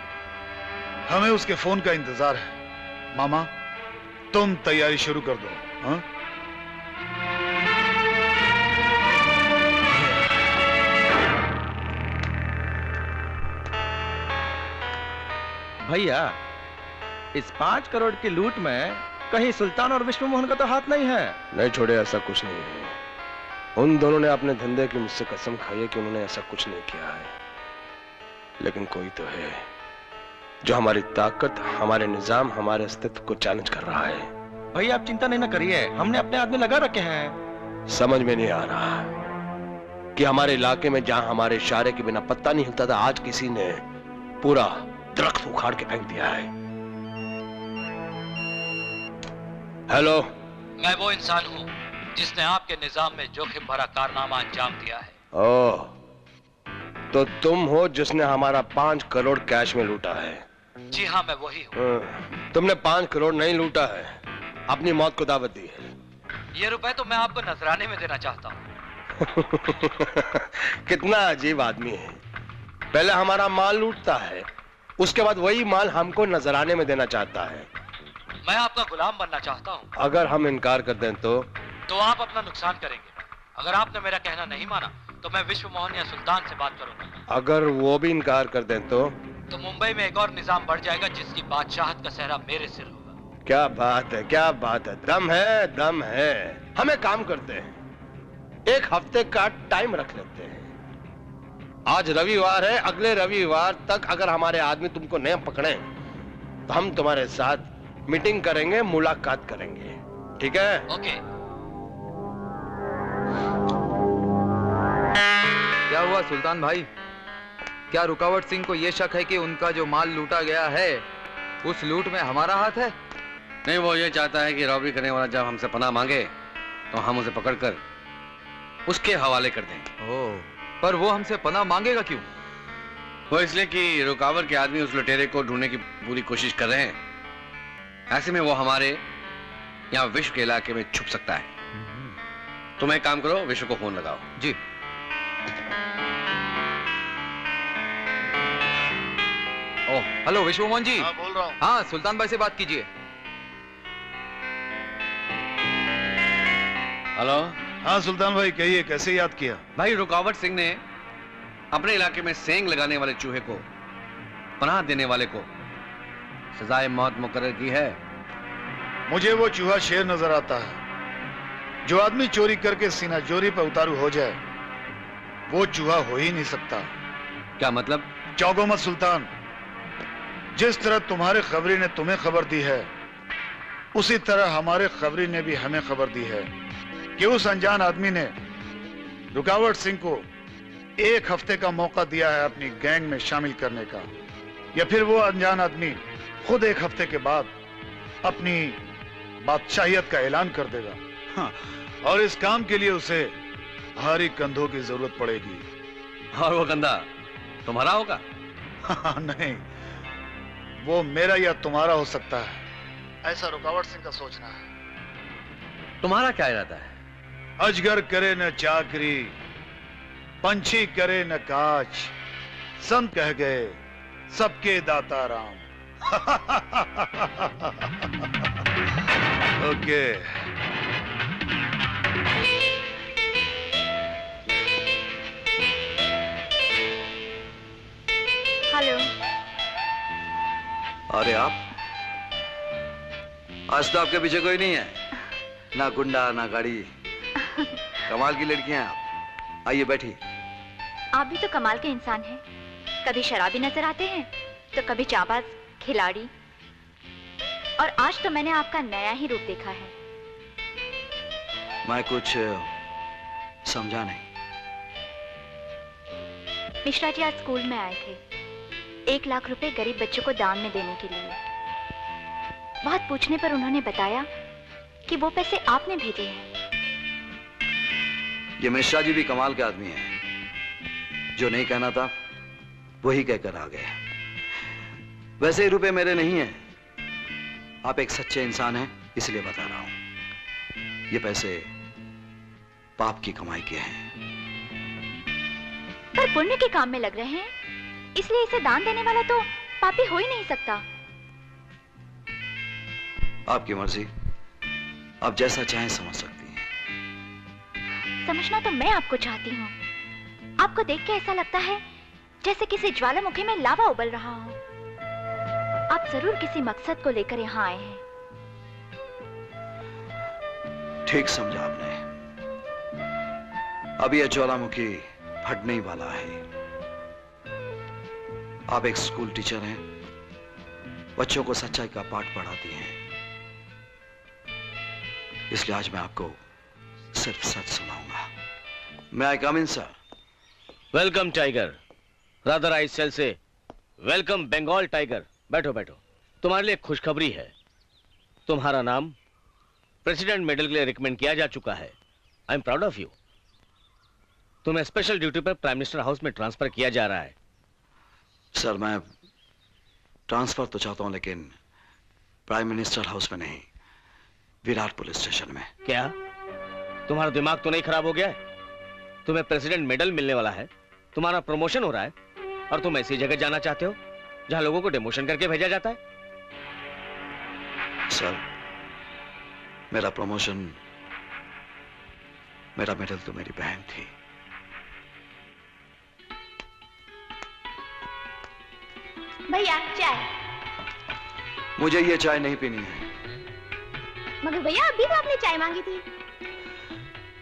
हमें उसके फोन का इंतजार है। मामा, तुम तैयारी शुरू कर दो। हाँ? भैया, इस 5 करोड़ की लूट में कहीं सुल्तान और विष्णु मोहन का तो हाथ नहीं है। नहीं छोड़े, ऐसा कुछ नहीं है। उन दोनों ने अपने धंधे की मुझसे कसम खाई है कि उन्होंने ऐसा कुछ नहीं किया है, लेकिन कोई तो है जो हमारी ताकत, हमारे निजाम, हमारे अस्तित्व को चैलेंज कर रहा है। भैया आप चिंता नहीं ना करिए, हमने अपने आदमी लगा रखे हैं। समझ में नहीं आ रहा कि हमारे इलाके में जहां हमारे इशारे के बिना पत्ता नहीं हिलता था, आज किसी ने पूरा दरख्त उखाड़ के फेंक दिया है। हेलो, मैं वो इंसान हूँ जिसने आपके निजाम में जोखिम भरा कारनामा अंजाम दिया है। ओह, तो तुम हो जिसने हमारा 5 करोड़ कैश में लूटा है। जी हाँ, मैं वही हूँ। तुमने 5 करोड़ नहीं लूटा है, अपनी मौत को दावत दी है। ये रुपए तो मैं आपको नजराने में देना चाहता हूँ। कितना अजीब आदमी है। पहले हमारा माल लूटता है, उसके बाद वही माल हमको नजराने में देना चाहता है। मैं आपका गुलाम बनना चाहता हूँ। अगर हम इनकार कर दें तो आप अपना नुकसान करेंगे। अगर आपने मेरा कहना नहीं माना तो मैं विश्व मोहन या सुल्तान से बात करूंगा। अगर वो भी इनकार कर दें तो मुंबई में एक और निजाम बढ़ जाएगा जिसकी बादशाहत का सेहरा मेरे सिर होगा। क्या बात है, क्या बात है। दम है, दम है। हमें काम करते हैं, 1 हफ्ते का टाइम रख लेते हैं। आज रविवार है, अगले रविवार तक अगर हमारे आदमी तुमको नहीं पकड़े तो हम तुम्हारे साथ मीटिंग करेंगे, मुलाकात करेंगे। ठीक है? ओके। क्या हुआ सुल्तान भाई? क्या रुकावट सिंह को यह शक है कि उनका जो माल लूटा गया है उस लूट में हमारा हाथ है? नहीं, वो ये चाहता है कि रॉबरी करने वाला जब हमसे पनाह मांगे तो हम उसे पकड़कर उसके हवाले कर देंगे। ओह, पर वो हमसे पनाह मांगेगा क्यों? वो इसलिए कि रुकावट के आदमी उस लुटेरे को ढूंढने की पूरी कोशिश कर रहे हैं। ऐसे में वो हमारे यहाँ विश्व के इलाके में छुप सकता है। तुम एक काम करो, विश्व को फोन लगाओ। जी। ओह, हेलो विश्व मोहन जी। हाँ, बोल रहा हूँ। हाँ, सुल्तान भाई से बात कीजिए। हेलो। हाँ सुल्तान भाई, कहिए, कैसे याद किया? भाई, रुकावट सिंह ने अपने इलाके में सेंग लगाने वाले चूहे को, पनाह देने वाले को सजाए मौत मुकर्रर की है। मुझे वो चूहा शेर नजर आता है। जो आदमी चोरी करके सीना चोरी पर उतारू हो जाए वो चूहा हो ही नहीं सकता। क्या मतलब? चौंको मत सुल्तान। जिस तरह तुम्हारे खबरी ने तुम्हें खबर दी है, उसी तरह हमारे खबरी ने भी हमें खबर दी है कि उस अनजान आदमी ने रुकावट सिंह को 1 हफ्ते का मौका दिया है अपनी गैंग में शामिल करने का, या फिर वो अनजान आदमी खुद 1 हफ्ते के बाद अपनी बादशाहियत का ऐलान कर देगा। हाँ, और इस काम के लिए उसे भारी कंधों की जरूरत पड़ेगी। और वो कंधा तुम्हारा होगा? हाँ, नहीं, वो मेरा या तुम्हारा हो सकता है, ऐसा रुकावट सिंह का सोचना है। तुम्हारा क्या इरादा है? अजगर करे न चाकरी, पंछी करे न काज, संत कह गए सबके दाता राम। ओके। हेलो। अरे आप, आज तो आपके पीछे कोई नहीं है, ना गुंडा ना गाड़ी। कमाल की लड़की हैं आप। आइए बैठिए। आप भी तो कमाल के इंसान हैं। कभी शराबी नजर आते हैं तो कभी चाबाज खिलाड़ी, और आज तो मैंने आपका नया ही रूप देखा है। मैं कुछ समझा नहीं। मिश्रा जी आज स्कूल में आए थे 1 लाख रुपए गरीब बच्चों को दान में देने के लिए। बहुत पूछने पर उन्होंने बताया कि वो पैसे आपने भेजे हैं। ये मिश्रा जी भी कमाल के आदमी हैं। जो नहीं कहना था वही कहकर आ गए। वैसे ही रुपए मेरे नहीं हैं, आप एक सच्चे इंसान हैं इसलिए बता रहा हूं। ये पैसे पाप की कमाई के हैं। पर पुण्य के काम में लग रहे हैं, इसलिए इसे दान देने वाला तो पापी हो ही नहीं सकता। आपकी मर्जी, आप जैसा चाहें समझ सकती हैं। समझना तो मैं आपको चाहती हूँ। आपको देख के ऐसा लगता है जैसे किसी ज्वालामुखी में लावा उबल रहा हो। आप जरूर किसी मकसद को लेकर यहाँ आए हैं। ठीक समझा आपने। अब यह ज्वालामुखी फटने ही वाला है। आप एक स्कूल टीचर हैं, बच्चों को सच्चाई का पाठ पढ़ाती हैं, इसलिए आज मैं आपको सिर्फ सच सुनाऊंगा। May I come in sir? Welcome tiger. Rather I shall say welcome Bengal tiger. बैठो बैठो। तुम्हारे लिए खुशखबरी है, तुम्हारा नाम प्रेसिडेंट मेडल के लिए रिकमेंड किया जा चुका है। I am proud of you. तुम्हें स्पेशल ड्यूटी पर प्राइम मिनिस्टर हाउस में ट्रांसफर किया जा रहा है। सर मैं ट्रांसफर तो चाहता हूं, लेकिन प्राइम मिनिस्टर हाउस में नहीं, विराट पुलिस स्टेशन में। क्या तुम्हारा दिमाग तो नहीं खराब हो गया है? तुम्हें प्रेसिडेंट मेडल मिलने वाला है, तुम्हारा प्रमोशन हो रहा है, और तुम ऐसी जगह जाना चाहते हो जहां लोगों को डिमोशन करके भेजा जाता है। सर मेरा प्रमोशन, मेरा मेडल तो मेरी बहन थी। भैया चाय। मुझे ये चाय नहीं पीनी है। मगर भैया अभी तो आपने चाय मांगी थी।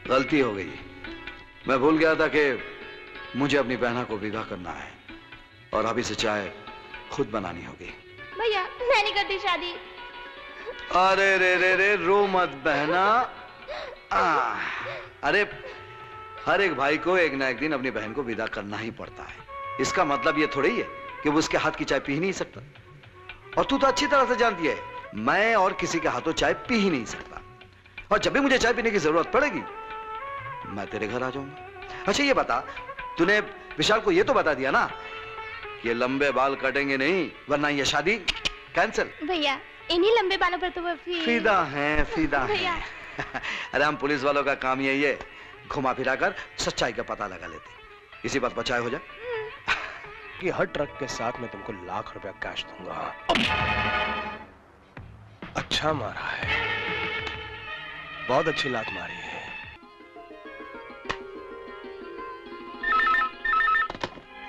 गलती हो गई, मैं भूल गया था कि मुझे अपनी बहना को विदा करना है और अभी से चाय खुद बनानी होगी। भैया मैं नहीं करती शादी। अरे रे रे रे, रो मत बहना। अरे हर एक भाई को एक ना एक दिन अपनी बहन को विदा करना ही पड़ता है। इसका मतलब ये थोड़ी है कि वो उसके हाथ की चाय पी ही नहीं सकता। और तू तो अच्छी तरह से जानती है, मैं और किसी के हाथों चाय पी ही नहीं सकता। और जब भी मुझे चाय पीने की जरूरत पड़ेगी मैं तेरे घर आ जाऊंगा। अच्छा ये बता, तूने विशाल को ये तो बता दिया ना कि लंबे बाल कटेंगे नहीं, वरना ये शादी कैंसिल। भैया इन्हीं लंबे बालों पर तो वो फिदा है, फिदा भैया। है। अरे हम पुलिस वालों का काम यही है, घुमा फिरा कर सच्चाई का पता लगा लेते। इसी बात पर चाय हो जाए। कि हर ट्रक के साथ मैं तुमको लाख रुपया कैश दूंगा। अच्छा मारा है, बहुत अच्छी लात मारी है।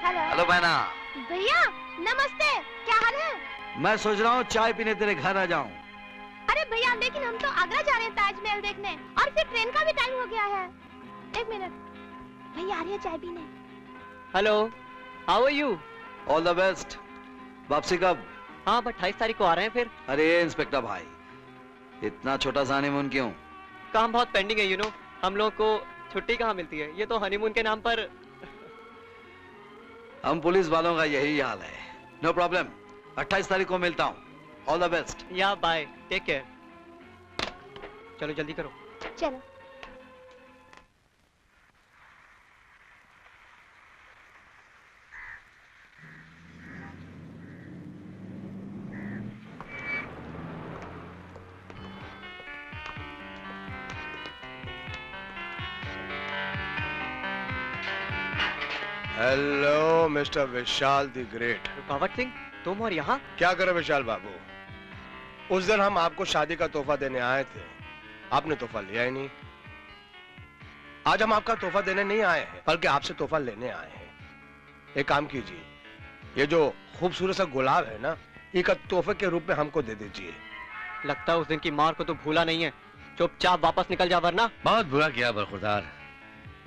हेलो बहना। भैया नमस्ते, क्या हाल है? मैं सोच रहा हूँ चाय पीने तेरे घर आ जाऊं। अरे भैया लेकिन हम तो आगरा जा रहे हैं ताजमहल देखने, और फिर ट्रेन का भी टाइम हो गया है। एक मिनट, भैया आ रही है चाय पीने। Hello, how are you? All the best. वापसी कब? हाँ 28 तारीख को आ रहे हैं फिर। अरे इंस्पेक्टर भाई, इतना छोटा सा हनीमून क्यों? काम बहुत पेंडिंग है यू नो, हम लोग को छुट्टी कहाँ मिलती है, ये तो हनीमून के नाम पर। हम पुलिस वालों का यही हाल है। नो प्रॉब्लम, 28 तारीख को मिलता हूँ। All the best. या बाय, टेक केयर। चलो जल्दी करो। चलो। Hello mister Vishal the great. रुकावट सिंह, तुम और यहाँ? क्या करो विशाल बाबू, उस दिन हम आपको शादी का तोहफा देने आए थे, आपने तोहफा लिया ही नहीं। आज हम आपका तोहफा देने नहीं आए हैं, बल्कि आपसे तोहफा लेने आए हैं। एक काम कीजिए, ये जो खूबसूरत सा गुलाब है ना, एक तोहफे के रूप में हमको दे दीजिए। लगता है उस दिन की मार को तो भूला नहीं है, चुपचाप वापस निकल जा वरना। बहुत बुरा किया बरखुरदार,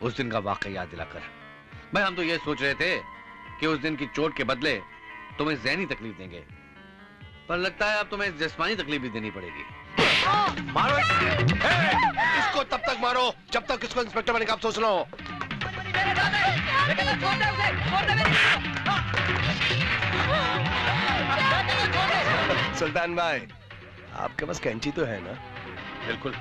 उस दिन का वाकया याद दिलाकर। भाई हम तो ये सोच रहे थे कि उस दिन की चोट के बदले तुम्हें ज़हनी तकलीफ देंगे, पर लगता है अब तुम्हें जिस्मानी तकलीफ भी देनी पड़ेगी। मारो इसको, तब तक मारो जब तक इसको इंस्पेक्टर बनने का आप सोच लो। सुल्तान भाई, आपके पास कैंची तो है ना? बिल्कुल।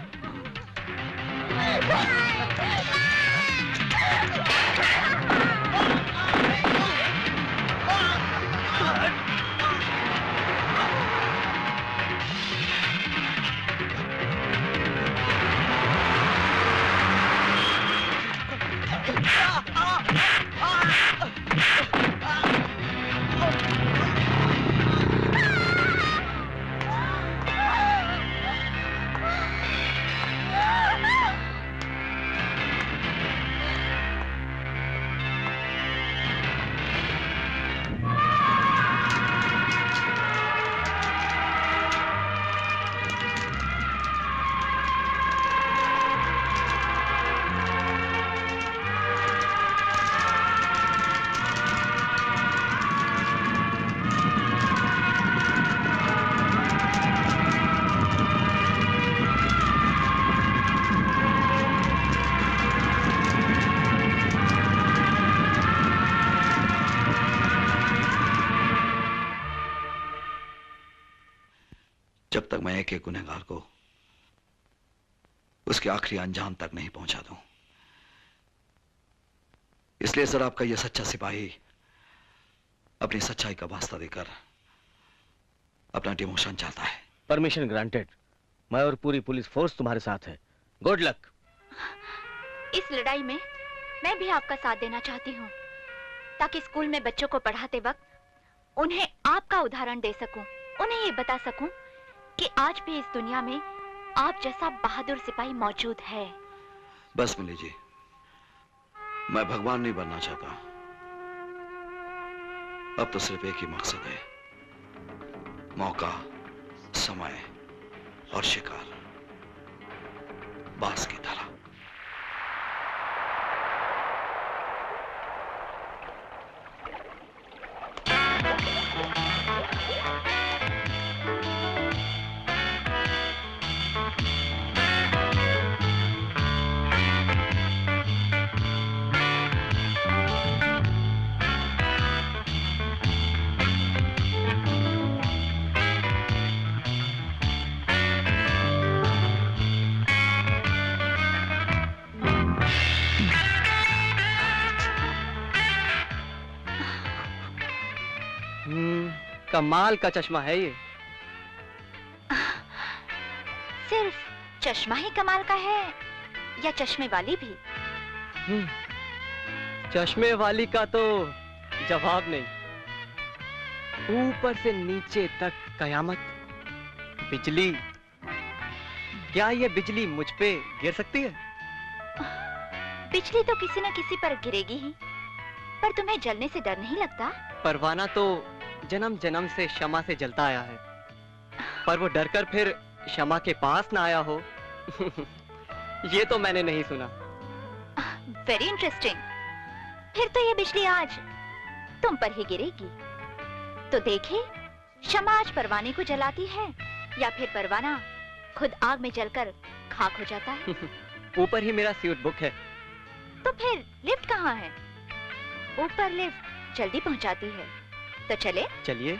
तक मैं एक एक गुनहगार को उसके आखिरी अंजाम तक नहीं पहुंचा दूं। इसलिए सर आपका यह सच्चा सिपाही अपनी सच्चाई का वास्ता देकर अपना डिमोशन चाहता है। Permission granted. मैं और पूरी पुलिस फोर्स तुम्हारे साथ है। Good luck. इस लड़ाई में मैं भी आपका साथ देना चाहती हूँ, ताकि स्कूल में बच्चों को पढ़ाते वक्त उन्हें आपका उदाहरण दे सकूं, उन्हें ये बता सकूं कि आज भी इस दुनिया में आप जैसा बहादुर सिपाही मौजूद है। बस मिली जी, मैं भगवान नहीं बनना चाहता। अब तो सिर्फ एक ही मकसद है, मौका, समय और शिकार, बाज की तरह। कमाल का चश्मा है ये। सिर्फ चश्मा ही कमाल का है या चश्मे वाली भी? चश्मे वाली का तो जवाब नहीं। ऊपर से नीचे तक कयामत, बिजली। क्या ये बिजली मुझ पे गिर सकती है? बिजली तो किसी न किसी पर गिरेगी ही, पर तुम्हें जलने से डर नहीं लगता? परवाना तो जन्म जन्म से शमा से जलता आया है, पर वो डरकर फिर शमा के पास ना आया हो ये तो मैंने नहीं सुना। Very interesting. फिर तो ये बिजली आज तुम पर ही गिरेगी। तो देखे, शमा आज परवाने को जलाती है या फिर परवाना खुद आग में जलकर खाक हो जाता है। ऊपर ही मेरा स्यूट बुक है। तो फिर लिफ्ट कहाँ है? ऊपर लिफ्ट जल्दी पहुंचाती है, तो चले? चलिए।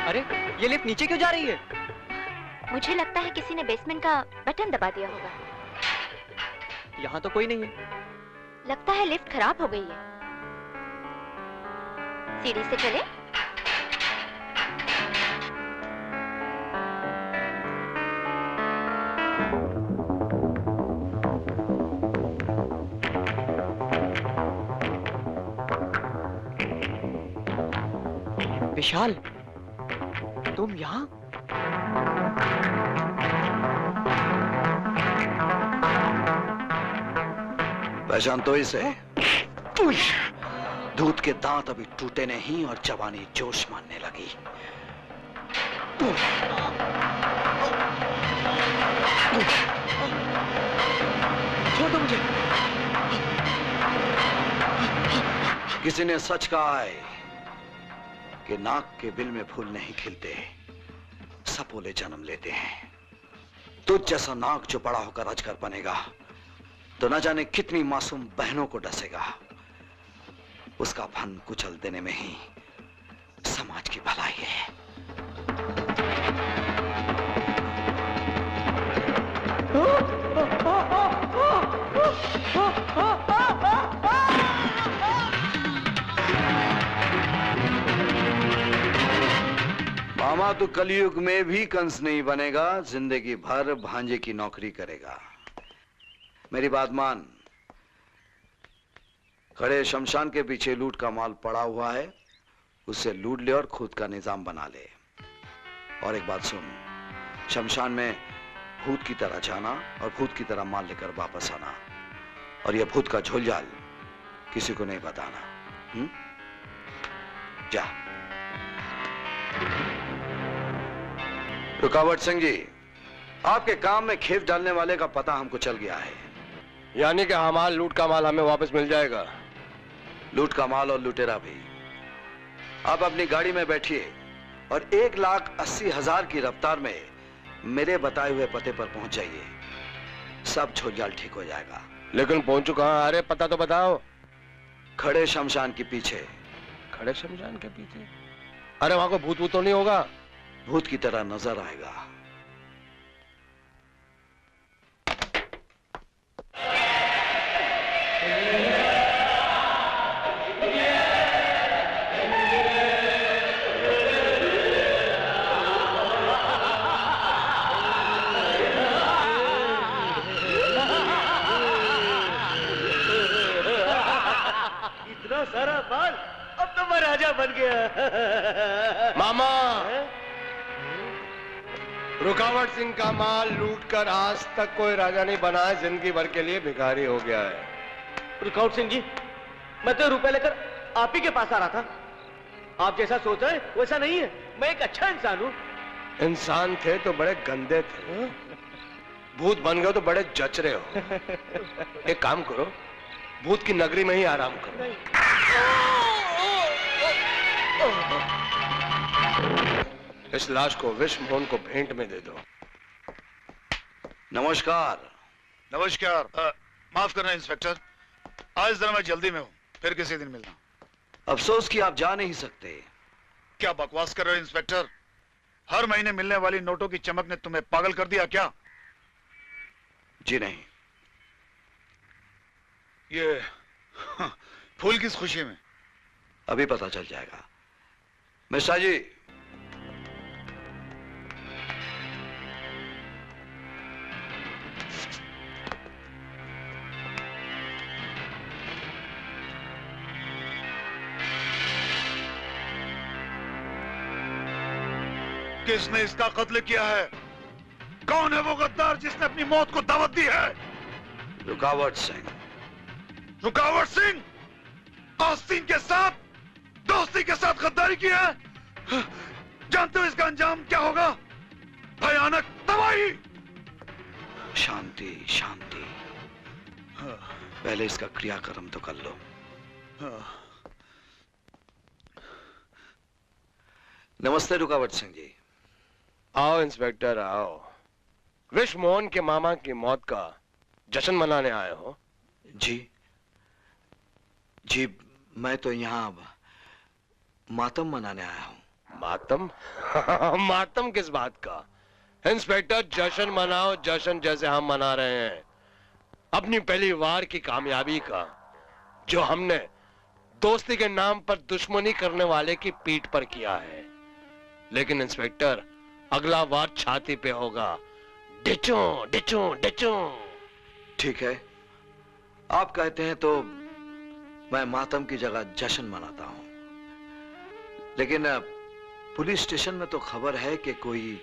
अरे ये लिफ्ट नीचे क्यों जा रही है? मुझे लगता है किसी ने बेसमेंट का बटन दबा दिया होगा। यहाँ तो कोई नहीं है। लगता है लिफ्ट खराब हो गई है। सीढ़ी से चले? विशाल, तुम यहाँ? पहचान तो इसे। दूध के दांत अभी टूटे नहीं और जवानी जोश मारने लगी। छोड़ दो मुझे। किसी ने सच कहा है कि नाक के बिल में फूल नहीं खिलते, सपोले जन्म लेते हैं। तुझ जैसा नाक जो बड़ा होकर अजगर बनेगा तो न जाने कितनी मासूम बहनों को डसेगा। उसका फन कुचल देने में ही समाज की भलाई है। मामा तो कलयुग में भी कंस नहीं बनेगा, जिंदगी भर भांजे की नौकरी करेगा। मेरी बात मान, खड़े शमशान के पीछे लूट का माल पड़ा हुआ है, उससे लूट ले और खुद का निजाम बना ले। और एक बात सुन, शमशान में भूत की तरह जाना और भूत की तरह माल लेकर वापस आना, और यह भूत का झोलझाल किसी को नहीं बताना। जा। रुकावट सिंह जी, आपके काम में खेत डालने वाले का पता हमको चल गया है। यानी कि हमारा लूट का माल हमें वापस मिल जाएगा? लूट का माल और लुटेरा भी। आप अपनी गाड़ी में बैठिए और 1,80,000 की रफ्तार में मेरे बताए हुए पते पर पहुंच जाइए। सब झोलझाल ठीक हो जाएगा। लेकिन पहुंचू कहाँ? अरे पता तो बताओ। खड़े शमशान के पीछे। खड़े शमशान के पीछे? अरे वहां को भूत तो नहीं होगा? भूत की तरह नजर आएगा। इतना सारा बाल, अब तो मैं राजा बन गया। मामा, रुकावट सिंह का माल लूटकर आज तक कोई राजा नहीं बना है, जिंदगी भर के लिए भिखारी हो गया है। रुकावट सिंह जी, मैं तो रुपए लेकर आप ही के पास आ रहा था। आप जैसा सोच रहे हैं वैसा नहीं है, मैं एक अच्छा इंसान हूँ। इंसान थे तो बड़े गंदे थे, भूत बन गए तो बड़े जचरे हो। एक काम करो, भूत की नगरी में ही आराम करो। इस लाश को विश्व मोहन को भेंट में दे दो। नमस्कार। नमस्कार। माफ करना इंस्पेक्टर, आज जरा मैं जल्दी में हूँ, फिर किसी दिन मिलना। अफसोस कि आप जा नहीं सकते। क्या बकवास कर रहे हो इंस्पेक्टर? हर महीने मिलने वाली नोटों की चमक ने तुम्हें पागल कर दिया क्या? जी नहीं। ये फूल किस खुशी में? अभी पता चल जाएगा। मिश्रा जी, किसने इसका कत्ल किया है? कौन है वो गद्दार जिसने अपनी मौत को दावत दी है? रुकावट सिंह। रुकावट सिंह? आस्तीन के साथ, दोस्ती के साथ गद्दारी की है? जानते हो इसका अंजाम क्या होगा? भयानक तबाही। शांति शांति। पहले इसका क्रियाक्रम तो कर लो। नमस्ते रुकावट सिंह जी। आओ इंस्पेक्टर आओ। विश्व मोहन के मामा की मौत का जश्न मनाने आए हो? जी जी, मैं तो यहाँ मातम मनाने आया हूँ। मातम? मातम किस बात का? इंस्पेक्टर जश्न मनाओ, जश्न जैसे हम मना रहे हैं अपनी पहली वार की कामयाबी का, जो हमने दोस्ती के नाम पर दुश्मनी करने वाले की पीठ पर किया है। लेकिन इंस्पेक्टर, अगला वार छाती पे होगा। डिचो डिचो डिचो। ठीक है, आप कहते हैं तो मैं मातम की जगह जश्न मनाता हूं। लेकिन पुलिस स्टेशन में तो खबर है कि कोई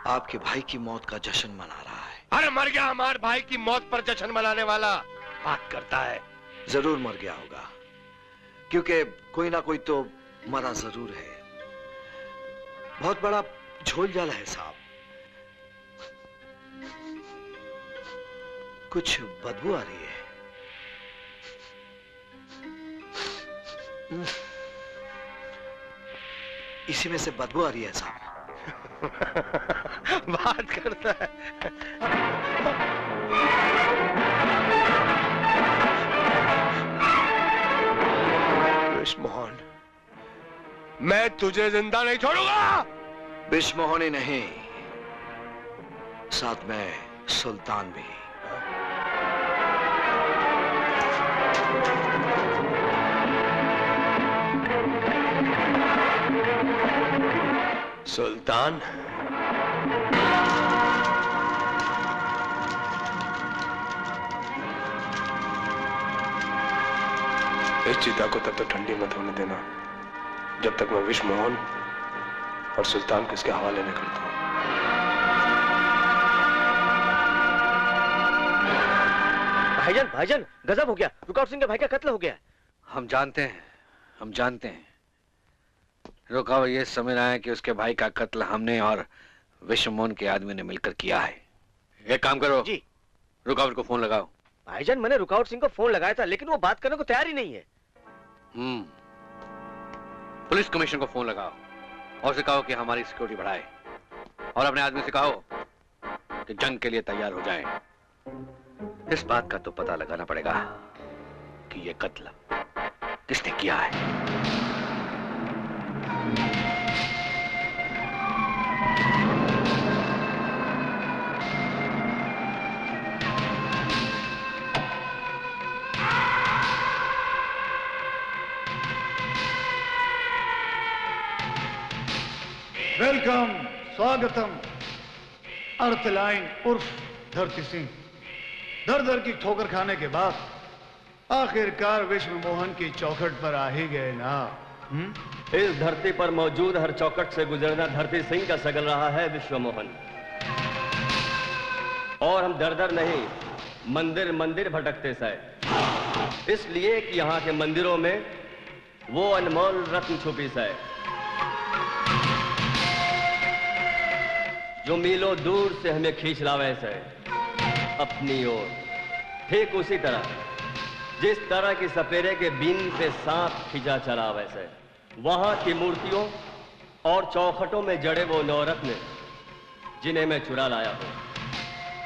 आपके भाई की मौत का जश्न मना रहा है। अरे मर गया हमारे भाई की मौत पर जश्न मनाने वाला बात करता है। जरूर मर गया होगा, क्योंकि कोई ना कोई तो मरा जरूर है। बहुत बड़ा झोल झाल है साहब। कुछ बदबू आ रही है। इसी में से बदबू आ रही है साहब। बात करता है। विश्व मोहन, मैं तुझे जिंदा नहीं छोड़ूंगा। विश्व मोहन ही नहीं, साथ में सुल्तान भी। सुल्तान? इस चिता को तब तक ठंडी मत होने देना जब तक मैं विश्व मोहन और सुल्तान को इसके हवाले न करता हूं। भाईजान, भाईजान, गजब हो गया। रुकावट सिंह के भाई का कत्ल हो गया। हम जानते हैं। रुकावट ये समझ रहा है कि उसके भाई का कत्ल हमने और विश्व मोहन के आदमी ने मिलकर किया है। एक काम करो जी, रुकावट को फोन लगाओ। भाईजान, मैंने रुकावट सिंह को फोन लगाया था, लेकिन वो बात करने को तैयार ही नहीं है। पुलिस कमिश्नर को फोन लगाओ और उसे कहो कि हमारी सिक्योरिटी बढ़ाए, और अपने आदमी से कहो कि जंग के लिए तैयार हो जाएं। इस बात का तो पता लगाना पड़ेगा कि ये कत्ल किसने किया है। वेलकम, स्वागतम। अर्थलाइन उर्फ धरती सिंह दर दर की ठोकर खाने के बाद आखिरकार विश्व मोहन की चौखट पर आ ही गए ना। इस धरती पर मौजूद हर चौखट से गुजरना धरती सिंह का सगल रहा है विश्व मोहन। और हम दर दर नहीं, मंदिर मंदिर भटकते सै, इसलिए कि यहाँ के मंदिरों में वो अनमोल रत्न छुपी सै जो मीलों दूर से हमें खींच लावे से अपनी ओर। ठीक उसी तरह जिस तरह की सपेरे के बीन पे सांप खींचा चला वैसे वहां की मूर्तियों और चौखटों में जड़े वो नवरत्न जिन्हें मैं चुरा लाया हूं,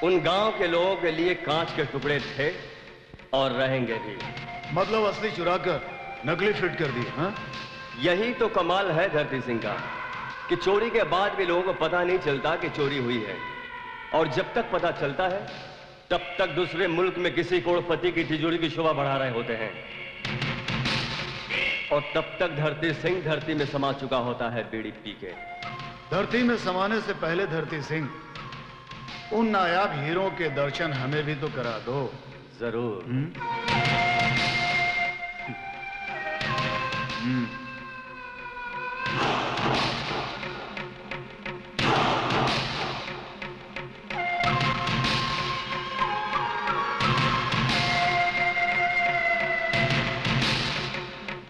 उन गांव के लोगों के लिए कांच के टुकड़े थे और रहेंगे भी। मतलब असली चुराकर नकली फिट कर दी। हाँ? यही तो कमाल है धरती सिंह का कि चोरी के बाद भी लोगों को पता नहीं चलता कि चोरी हुई है, और जब तक पता चलता है तब तक दूसरे मुल्क में किसी करोड़पति की तिजोरी की शोभा बढ़ा रहे होते हैं, और तब तक धरती सिंह धरती में समा चुका होता है बीड़ी पी के। धरती में समाने से पहले धरती सिंह उन नायाब हीरों के दर्शन हमें भी तो करा दो। जरूर।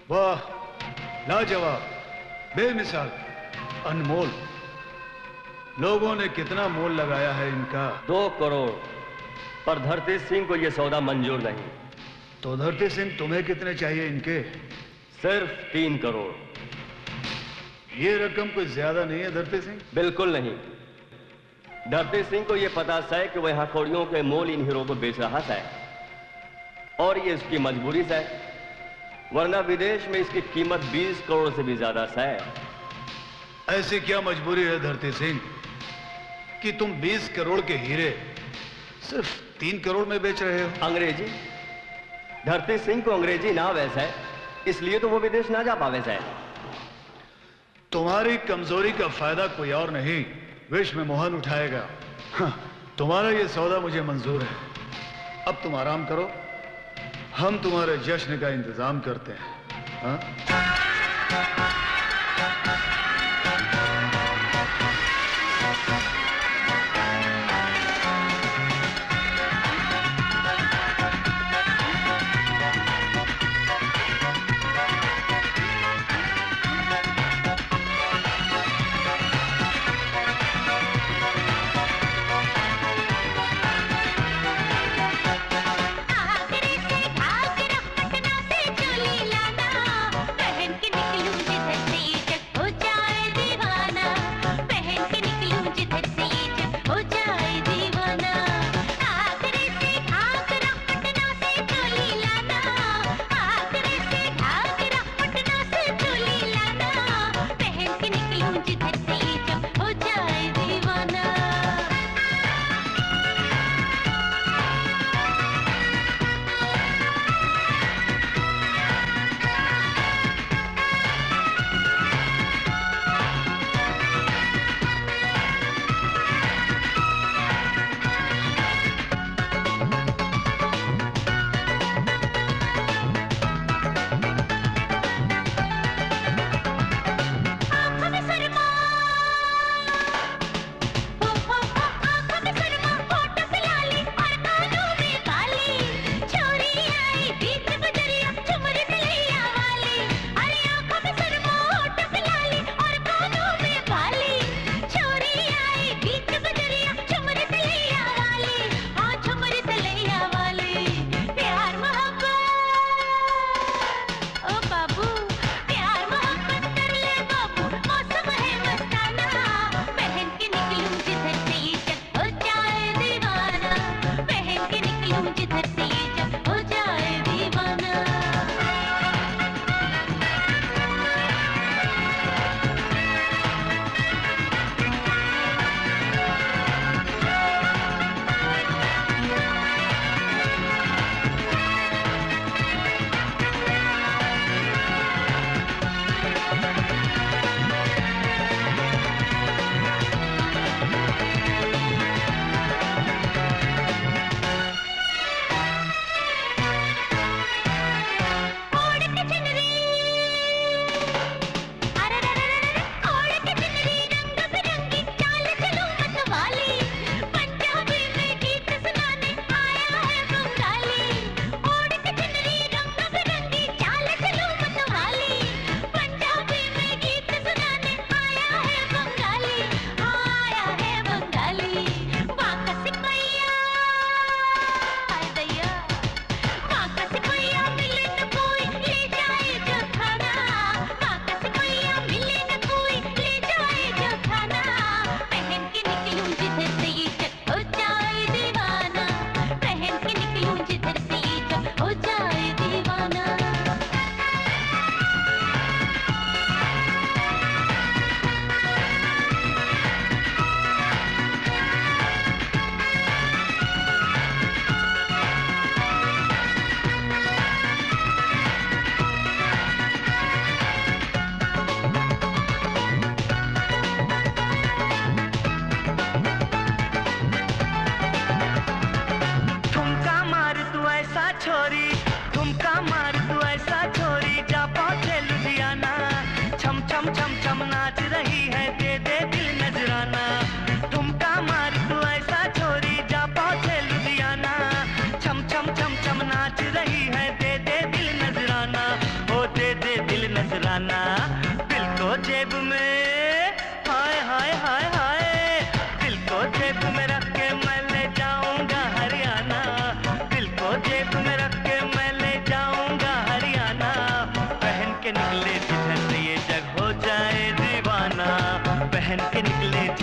वाह, लाजवाब, बेमिसाल, अनमोल। लोगों ने कितना मोल लगाया है इनका? 2 करोड़। पर धरती सिंह को यह सौदा मंजूर नहीं। तो धरती सिंह तुम्हें कितने चाहिए इनके? सिर्फ 3 करोड़। ये रकम कोई ज्यादा नहीं है धरती सिंह? बिल्कुल नहीं। धरती सिंह को यह पता है कि वह हथौड़ियों के मोल इन हीरो को बेच रहा है, और ये इसकी मजबूरी है, वरना विदेश में इसकी कीमत 20 करोड़ से भी ज्यादा है। ऐसी क्या मजबूरी है धरती सिंह कि तुम 20 करोड़ के हीरे सिर्फ 3 करोड़ में बेच रहे हो? अंग्रेजी। धरती सिंह को अंग्रेजी ना वैसा है, इसलिए तो वो विदेश ना जा पावे है। तुम्हारी कमजोरी का फायदा कोई और नहीं, विश्व मोहन उठाएगा। हाँ, तुम्हारा ये सौदा मुझे मंजूर है। अब तुम आराम करो, हम तुम्हारे जश्न का इंतजाम करते हैं। हाँ? आगरे से घाघरा, पटना से चोली लाना, पहन के निकलूंगी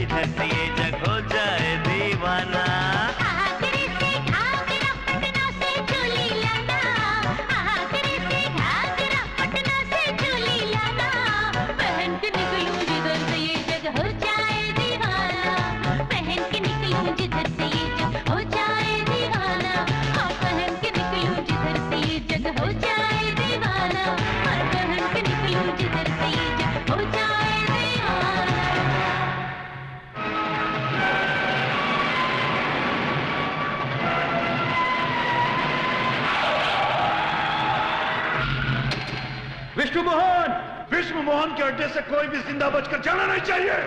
जिधर से ये जग हो जाए दीवाना। आगरे से घाघरा पटना से चोली लाना, आगरे से घाघरा पटना से चोली लाना, पहन के निकलूं जिधर से ये जग हो जाए दीवाना, पहन के निकलूं जिधर से ये जग हो जाए दीवाना, हाँ पहन के निकलूं जिधर से ये जग हो जाए दीवाना, हाँ पहन के निकलूं जिधर से ये जग हो जाए दीवाना। विष्णु मोहन, विष्णु मोहन के अड्डे से कोई भी जिंदा बचकर जाना नहीं चाहिए।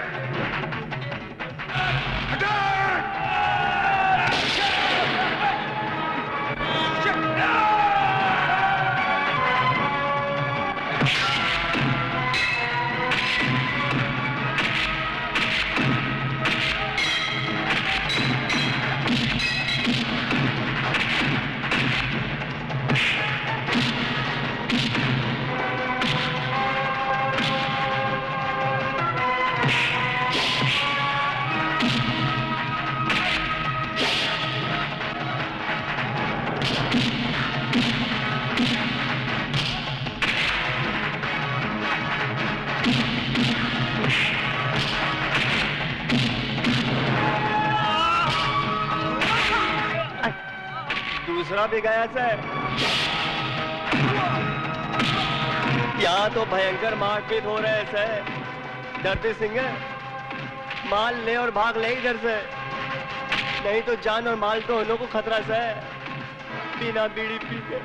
दूसरा भी गया सर। यहाँ तो भयंकर मारपीट हो रहे हैं सर। डरते सिंह माल ले और भाग ले इधर से, नहीं तो जान और माल दोनों को खतरा सर। बिना बीड़ी पी के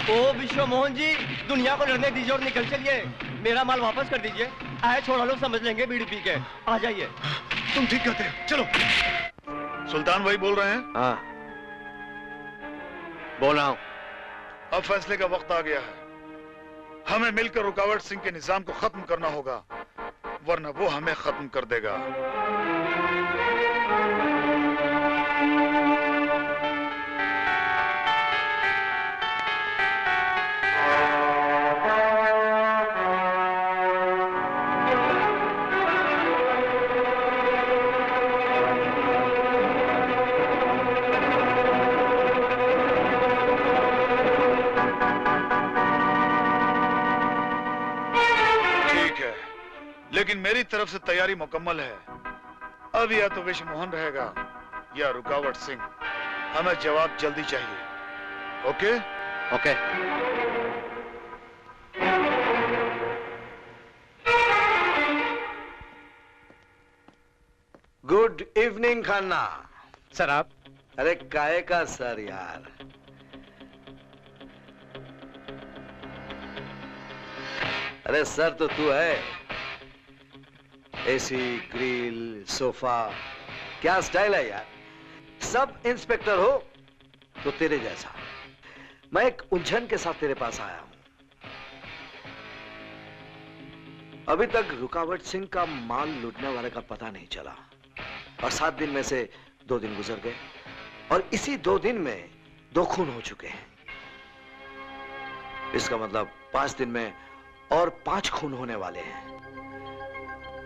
ओ विश्व मोहन जी, दुनिया को लड़ने दीजिए और निकल चलिए। मेरा माल वापस कर दीजिए। आए छोड़ा लोग समझ लेंगे बीड़ी पी के। आ जाइए। तुम ठीक कहते हो, चलो। सुल्तान भाई बोल रहे हैं? हाँ बोल रहा हूँ। अब फैसले का वक्त आ गया है। हमें मिलकर रुकावट सिंह के निजाम को खत्म करना होगा, वरना वो हमें खत्म कर देगा। लेकिन मेरी तरफ से तैयारी मुकम्मल है। अब या तो विश्व मोहन रहेगा या रुकावट सिंह। हमें जवाब जल्दी चाहिए। Okay? Okay. Good evening Khanna. Sir आप? अरे काहे का सर यार, अरे सर तो तू है। एसी, ग्रिल, सोफा, क्या स्टाइल है यार। सब इंस्पेक्टर हो तो तेरे जैसा। मैं एक उलझन के साथ तेरे पास आया हूं। अभी तक रुकावट सिंह का माल लूटने वाले का पता नहीं चला और 7 दिन में से 2 दिन गुजर गए और इसी 2 दिन में 2 खून हो चुके हैं। इसका मतलब 5 दिन में और 5 खून होने वाले हैं।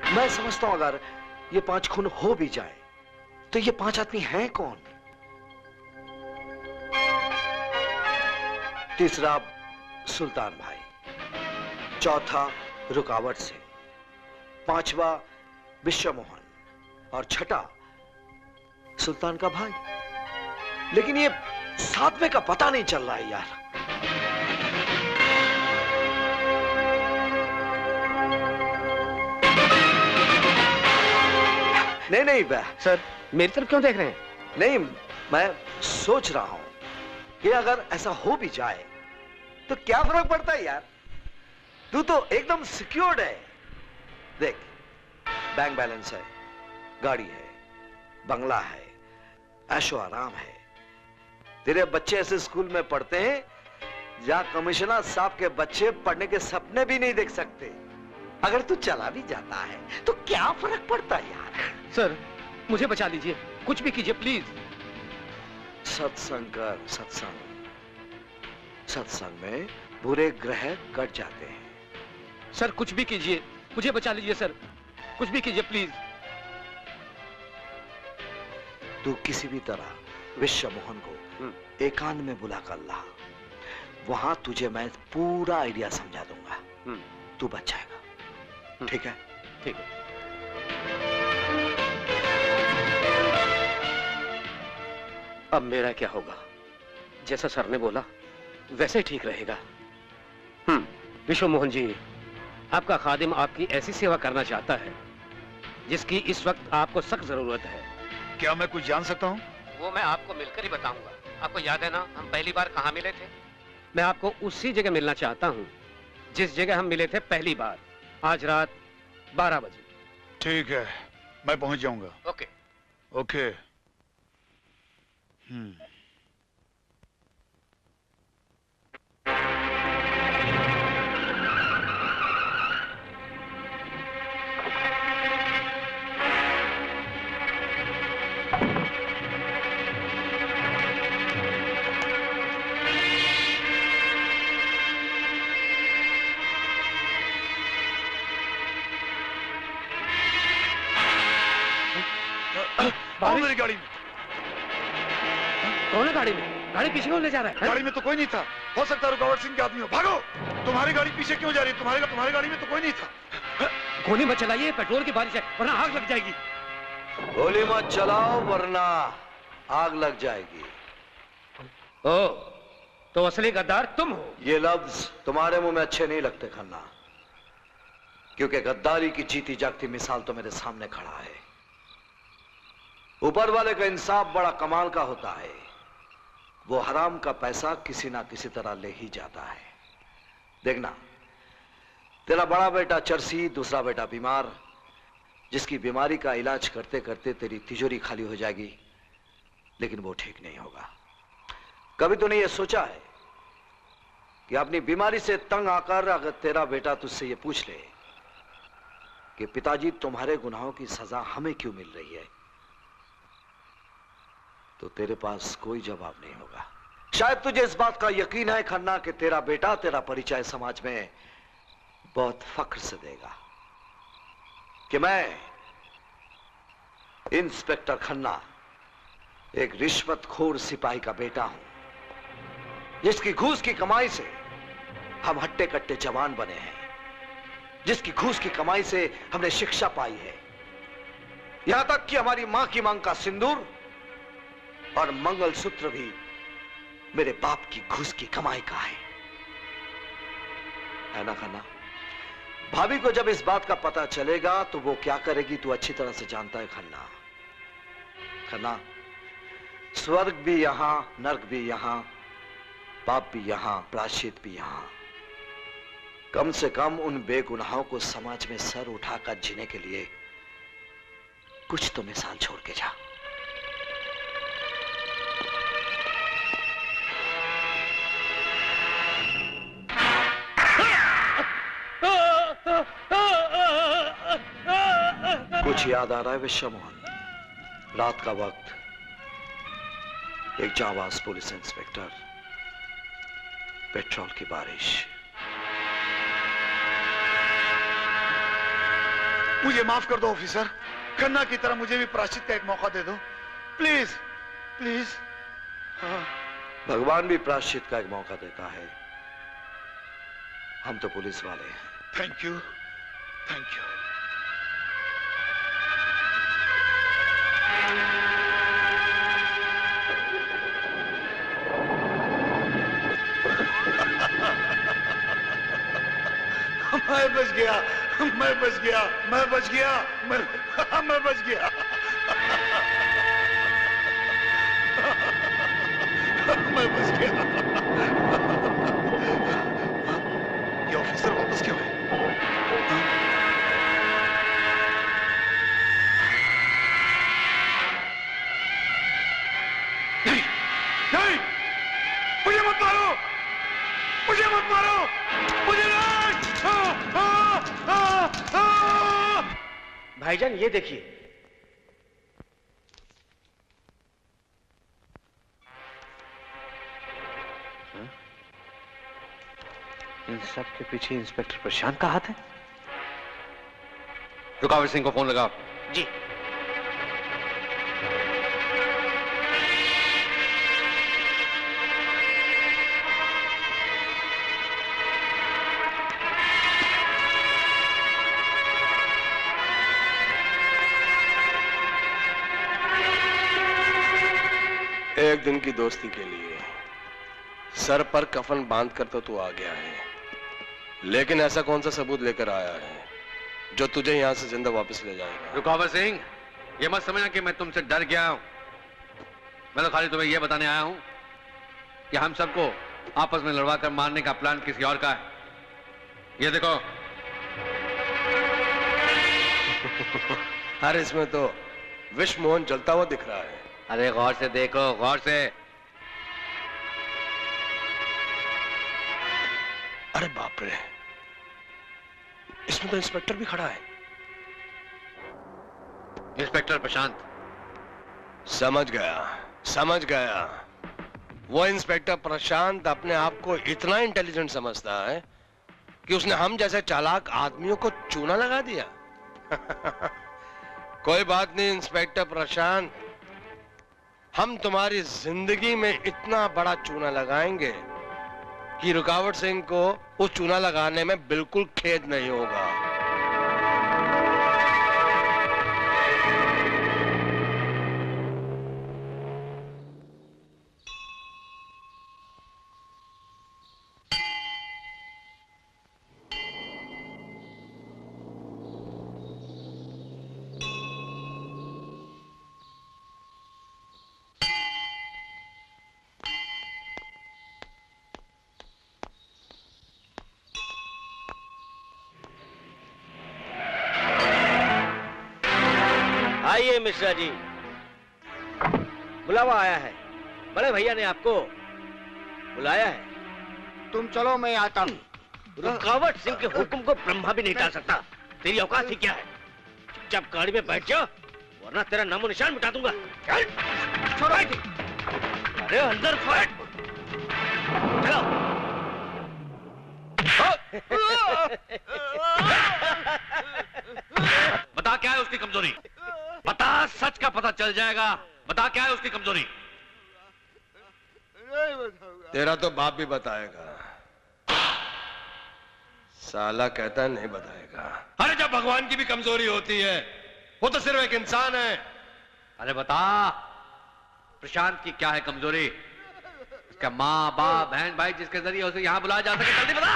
मैं समझता हूं अगर ये 5 खून हो भी जाए तो ये 5 आदमी हैं कौन? तीसरा सुल्तान भाई, चौथा रुकावट सिंह, 5वां विश्व मोहन और 6ठा सुल्तान का भाई। लेकिन ये 7वें का पता नहीं चल रहा है यार। नहीं सर, मेरी तरफ क्यों देख रहे हैं? नहीं, मैं सोच रहा हूं कि अगर ऐसा हो भी जाए तो क्या फर्क पड़ता है यार। तू तो एकदम सिक्योर्ड है। देख, बैंक बैलेंस है, गाड़ी है, बंगला है, ऐशो आराम है। तेरे बच्चे ऐसे स्कूल में पढ़ते हैं जहां कमिश्नर साहब के बच्चे पढ़ने के सपने भी नहीं देख सकते। अगर तू चला भी जाता है तो क्या फर्क पड़ता है यार। सर, मुझे बचा लीजिए, कुछ भी कीजिए प्लीज। सत्संग कर, सत्संग। सत्संग में बुरे ग्रह कट जाते हैं। सर कुछ भी कीजिए, मुझे बचा लीजिए सर, कुछ भी कीजिए प्लीज। तू किसी भी तरह विश्व मोहन को एकांत में बुला कर ला, वहां तुझे मैं पूरा आइडिया समझा दूंगा, तू बच जाएगा। ठीक है? ठीक है। अब मेरा क्या होगा? जैसा सर ने बोला वैसे ठीक रहेगा। विश्व मोहन जी, आपका खादिम आपकी ऐसी सेवा करना चाहता है जिसकी इस वक्त आपको सख्त जरूरत है। क्या मैं कुछ जान सकता हूँ? वो मैं आपको मिलकर ही बताऊंगा। आपको याद है ना हम पहली बार कहाँ मिले थे? मैं आपको उसी जगह मिलना चाहता हूँ जिस जगह हम मिले थे पहली बार, आज रात 12 बजे। ठीक है, मैं पहुंच जाऊंगा। ओके। ओके। आओ मेरी गाड़ी में। कौन है गाड़ी में? गाड़ी पीछे क्यों ले जा रहा है? गाड़ी में तो कोई नहीं था, हो सकता है रुकावट सिंह के आदमी हो। भागो! तुम्हारी गाड़ी पीछे क्यों जा रही है? तुम्हारी गाड़ी में तो कोई नहीं था। गोली मत चलाइए, पेट्रोल की बारिश है वरना आग लग जाएगी। गोली मत चलाओ वरना आग लग जाएगी। ओ, तो असली गद्दार तुम हो। ये लफ्ज तुम्हारे मुंह में अच्छे नहीं लगते खन्ना, क्योंकि गद्दारी की जीती जागती मिसाल तो मेरे सामने खड़ा है। ऊपर वाले का इंसाफ बड़ा कमाल का होता है। वो हराम का पैसा किसी ना किसी तरह ले ही जाता है। देखना, तेरा बड़ा बेटा चरसी, दूसरा बेटा बीमार, जिसकी बीमारी का इलाज करते करते तेरी तिजोरी खाली हो जाएगी, लेकिन वो ठीक नहीं होगा। कभी तूने ये सोचा है कि अपनी बीमारी से तंग आकर अगर तेरा बेटा तुझसे ये पूछ ले कि पिताजी तुम्हारे गुनाहों की सजा हमें क्यों मिल रही है, तो तेरे पास कोई जवाब नहीं होगा। शायद तुझे इस बात का यकीन है खन्ना कि तेरा बेटा तेरा परिचय समाज में बहुत फख्र से देगा कि मैं इंस्पेक्टर खन्ना एक रिश्वतखोर सिपाही का बेटा हूं, जिसकी घूस की कमाई से हम हट्टे कट्टे जवान बने हैं, जिसकी घूस की कमाई से हमने शिक्षा पाई है, यहां तक कि हमारी मां की मांग का सिंदूर और मंगलसूत्र भी मेरे बाप की घूस की कमाई का है ना खन्ना? भाभी को जब इस बात का पता चलेगा तो वो क्या करेगी तू अच्छी तरह से जानता है खन्ना। खन्ना, स्वर्ग भी यहां, नर्क भी यहां, पाप भी यहां, प्रायश्चित भी यहां। कम से कम उन बेगुनाहों को समाज में सर उठाकर जीने के लिए कुछ तो मिसाल छोड़ के जा। कुछ याद आ रहा है विश्व मोहन? रात का वक्त, एक जाबाज पुलिस इंस्पेक्टर, पेट्रोल की बारिश। मुझे माफ कर दो ऑफिसर, खन्ना की तरह मुझे भी प्रायश्चित का एक मौका दे दो प्लीज प्लीज। हाँ, भगवान भी प्रायश्चित का एक मौका देता है, हम तो पुलिस वाले हैं। Thank you, thank you. मैं बच गया, मैं बच गया, मैं बच गया, मैं बच गया। मैं बच गया। ये ऑफिसर वापस क्यों है? नहीं, नहीं, मुझे मत मारो, मुझे मत मारो, मुझे नहीं। भाईजान ये देखिए, इन सब के पीछे इंस्पेक्टर प्रशांत का हाथ है। रुकावट सिंह को फोन लगाओ। जी। एक दिन की दोस्ती के लिए सर पर कफन बांध कर तो तू आ गया है, लेकिन ऐसा कौन सा सबूत लेकर आया है जो तुझे यहां से जिंदा वापस ले जाएगा? रुकावट सिंह, ये मत समझना कि मैं तुमसे डर गया हूं। मैं तो खाली तुम्हें यह बताने आया हूं कि हम सबको आपस में लड़वा कर मारने का प्लान किसी और का है। ये देखो। अरे इसमें तो विश्व मोहन जलता हुआ दिख रहा है। अरे गौर से देखो, गौर से। अरे बाप रे, इसमें तो इंस्पेक्टर भी खड़ा है। इंस्पेक्टर प्रशांत। समझ गया, समझ गया। वो इंस्पेक्टर प्रशांत अपने आप को इतना इंटेलिजेंट समझता है कि उसने हम जैसे चालाक आदमियों को चूना लगा दिया। कोई बात नहीं इंस्पेक्टर प्रशांत, हम तुम्हारी जिंदगी में इतना बड़ा चूना लगाएंगे कि रुकावट सिंह को उस चूना लगाने में बिल्कुल खेद नहीं होगा। आइए मिश्रा जी, बुलावा आया है। बड़े भैया ने आपको बुलाया है। तुम चलो, मैं आता हूँ। रुकावट सिंह के हुक्म को ब्रह्मा भी नहीं टाल सकता। तेरी औकात ही क्या है? चुपचाप गाड़ी में बैठ जा, वरना तेरा नामो निशान मिटा दूंगा। चल, छोड़ो। अरे अंदर फट। चलो। बता क्या है उसकी कमजोरी? बता, सच का पता चल जाएगा। बता क्या है उसकी कमजोरी? तेरा तो बाप भी बताएगा। साला कहता है नहीं बताएगा। अरे जब भगवान की भी कमजोरी होती है, वो तो सिर्फ एक इंसान है। अरे बता, प्रशांत की क्या है कमजोरी? इसका माँ बाप बहन भाई जिसके जरिए उसे यहाँ बुलाया जा सके, जल्दी बता।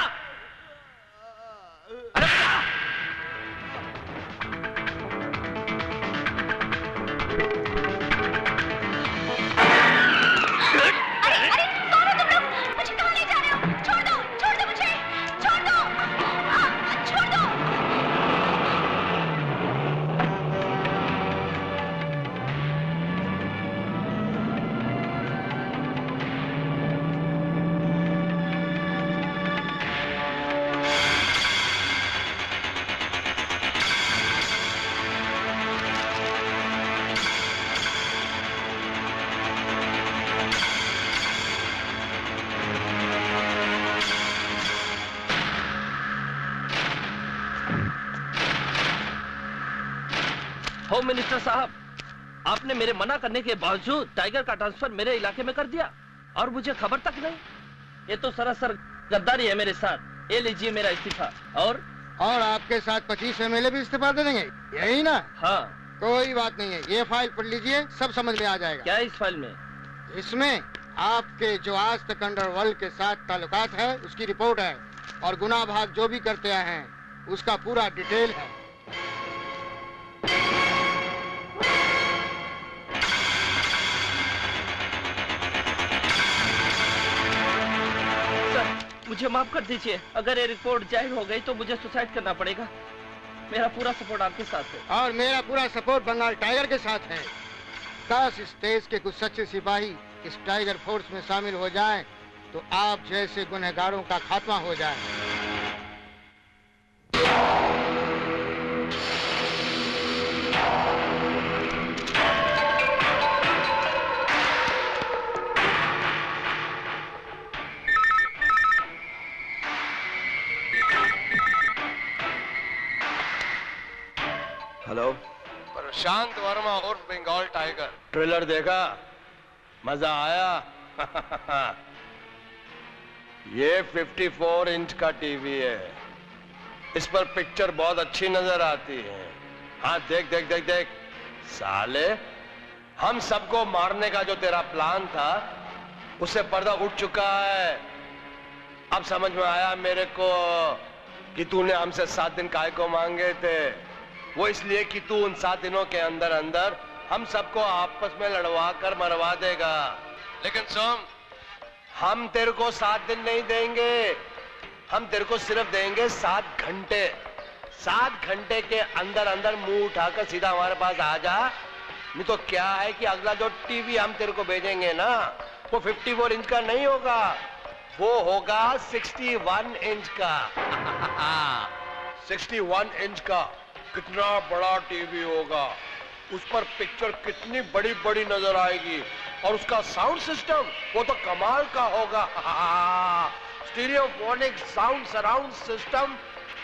अरे बता। होम मिनिस्टर साहब, आपने मेरे मना करने के बावजूद टाइगर का ट्रांसफर मेरे इलाके में कर दिया और मुझे खबर तक नहीं। ये तो सरासर गद्दारी है मेरे साथ। ये लीजिए मेरा इस्तीफा। और आपके साथ 25 MLA भी इस्तीफा दे देंगे, यही ना? हाँ। कोई बात नहीं है, ये फाइल पढ़ लीजिए, सब समझ में आ जाएगा। क्या है इस फाइल में? इसमें आपके जो आज तक अंडरवर्ल्ड के साथ ताल्लुकात है उसकी रिपोर्ट है, और गुनाह भाग जो भी करते आए हैं उसका पूरा डिटेल है। मुझे माफ कर दीजिए, अगर ये रिपोर्ट जाहिर हो गई तो मुझे सुसाइड करना पड़ेगा। मेरा पूरा सपोर्ट आपके साथ है। और मेरा पूरा सपोर्ट बंगाल टाइगर के साथ है। काश इस देश के कुछ सच्चे सिपाही इस टाइगर फोर्स में शामिल हो जाएं, तो आप जैसे गुनहगारों का खात्मा हो जाए। हेलो। प्रशांत वर्मा और बंगाल टाइगर। ट्रेलर देखा? मजा आया? ये 54 इंच का टीवी है, इस पर पिक्चर बहुत अच्छी नजर आती है। हाँ देख देख देख देख साले, हम सबको मारने का जो तेरा प्लान था उससे पर्दा उठ चुका है। अब समझ में आया मेरे को कि तूने हमसे 7 दिन काहे को मांगे थे। वो इसलिए कि तू उन 7 दिनों के अंदर अंदर हम सबको आपस में लड़वा कर मरवा देगा। लेकिन सुन, हम तेरे को 7 दिन नहीं देंगे, हम तेरे को सिर्फ देंगे 7 घंटे। 7 घंटे के अंदर अंदर मुंह उठाकर सीधा हमारे पास आ जा। नहीं तो क्या है कि अगला जो टीवी हम तेरे को भेजेंगे ना, वो 54 इंच का नहीं होगा, वो होगा 61 इंच का। 61 इंच का कितना बड़ा टीवी होगा, उस पर पिक्चर कितनी बड़ी बड़ी नजर आएगी, और उसका साउंड सिस्टम वो तो कमाल का होगा। Stereophonic sound surround system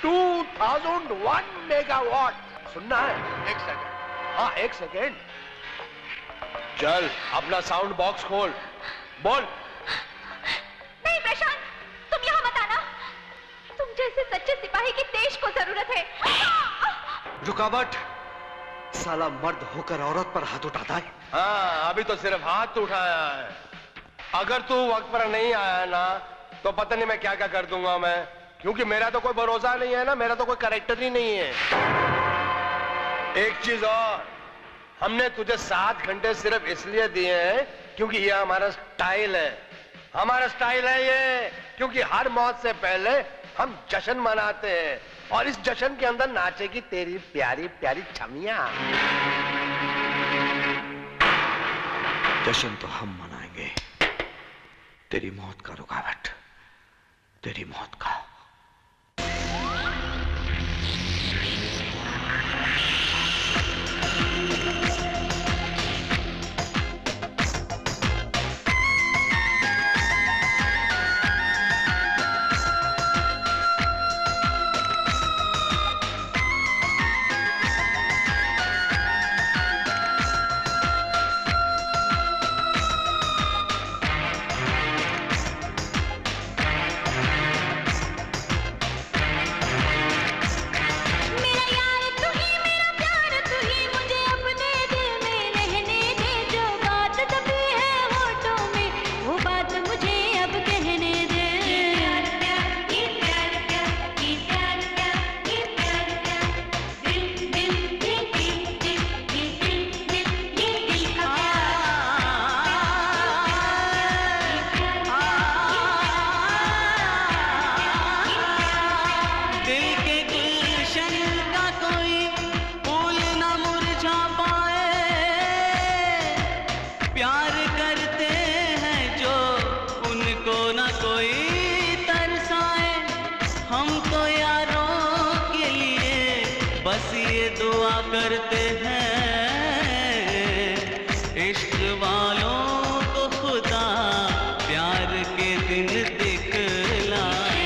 2001 megawatt. सुनना है? एक सेकंड। हाँ एक सेकंड। चल अपना साउंड बॉक्स खोल, बोल। नहीं प्रशांत, तुम यहाँ मत आना। तुम जैसे सच्चे सिपाही की देश को जरूरत है। रुकावट, साला मर्द होकर औरत पर हाथ उठाता है। हाँ अभी तो सिर्फ हाथ उठाया है, अगर तू वक्त पर नहीं आया ना तो पता नहीं मैं क्या क्या कर दूंगा मैं, क्योंकि मेरा तो कोई भरोसा नहीं है ना, मेरा तो कोई कैरेक्टर ही नहीं है। एक चीज और, हमने तुझे 7 घंटे सिर्फ इसलिए दिए हैं क्योंकि ये हमारा स्टाइल है। हमारा स्टाइल है ये, क्योंकि हर मौत से पहले हम जश्न मनाते हैं, और इस जश्न के अंदर नाचेगी तेरी प्यारी प्यारी छमिया। जश्न तो हम मनाएंगे, तेरी मौत का रुकावट, तेरी मौत का। करते हैं इश्क वालों को खुदा प्यार के दिन दिखलाए।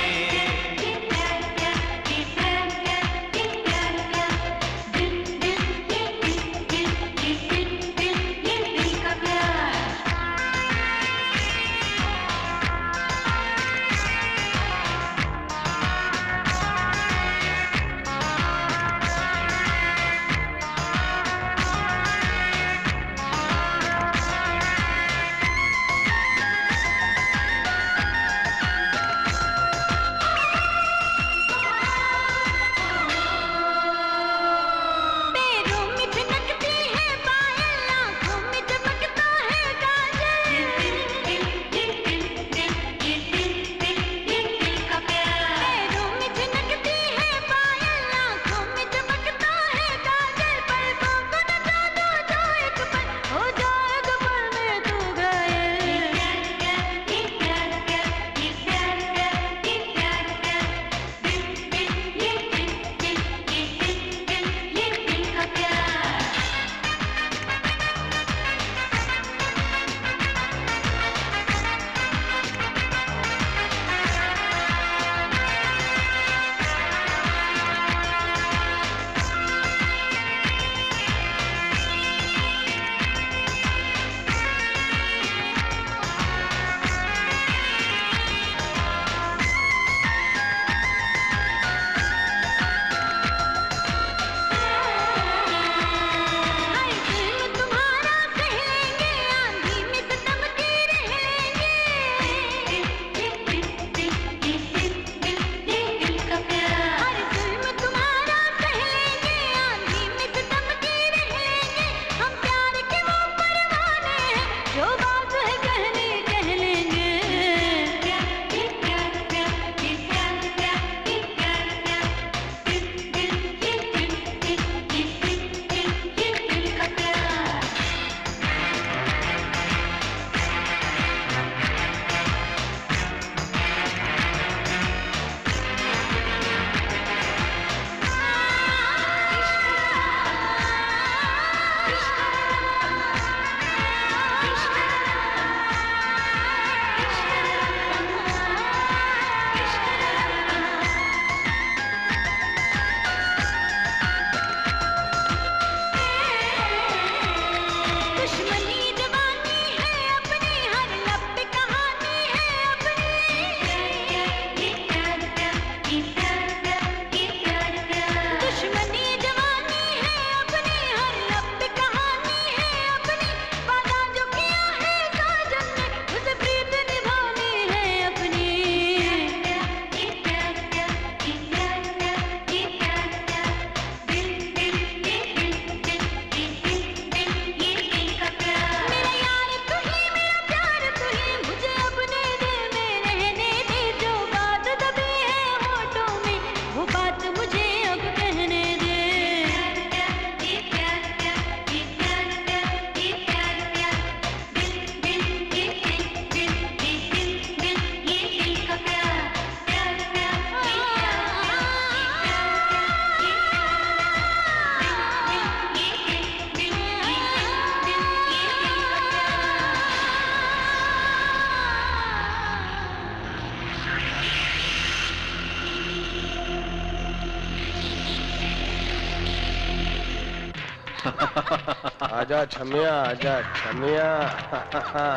आजा छमिया, आजा छमिया।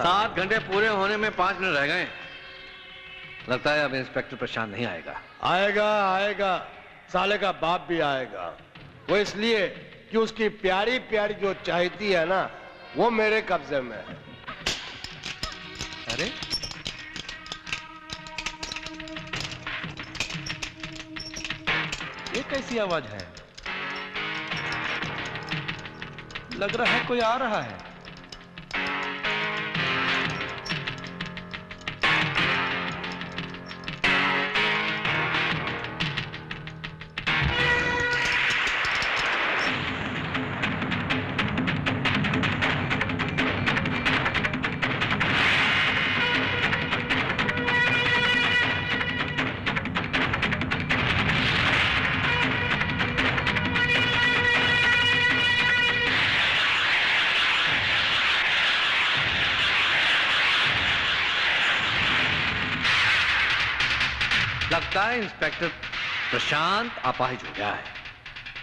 7 घंटे पूरे होने में 5 मिनट रह गए। लगता है अब इंस्पेक्टर प्रशांत नहीं आएगा। आएगा आएगा, साले का बाप भी आएगा। वो इसलिए कि उसकी प्यारी प्यारी जो चाहती है ना, वो मेरे कब्जे में है। अरे ये कैसी आवाज है? लग रहा है कोई आ रहा है। लगता है इंस्पेक्टर प्रशांत अपाहिज हो गया है।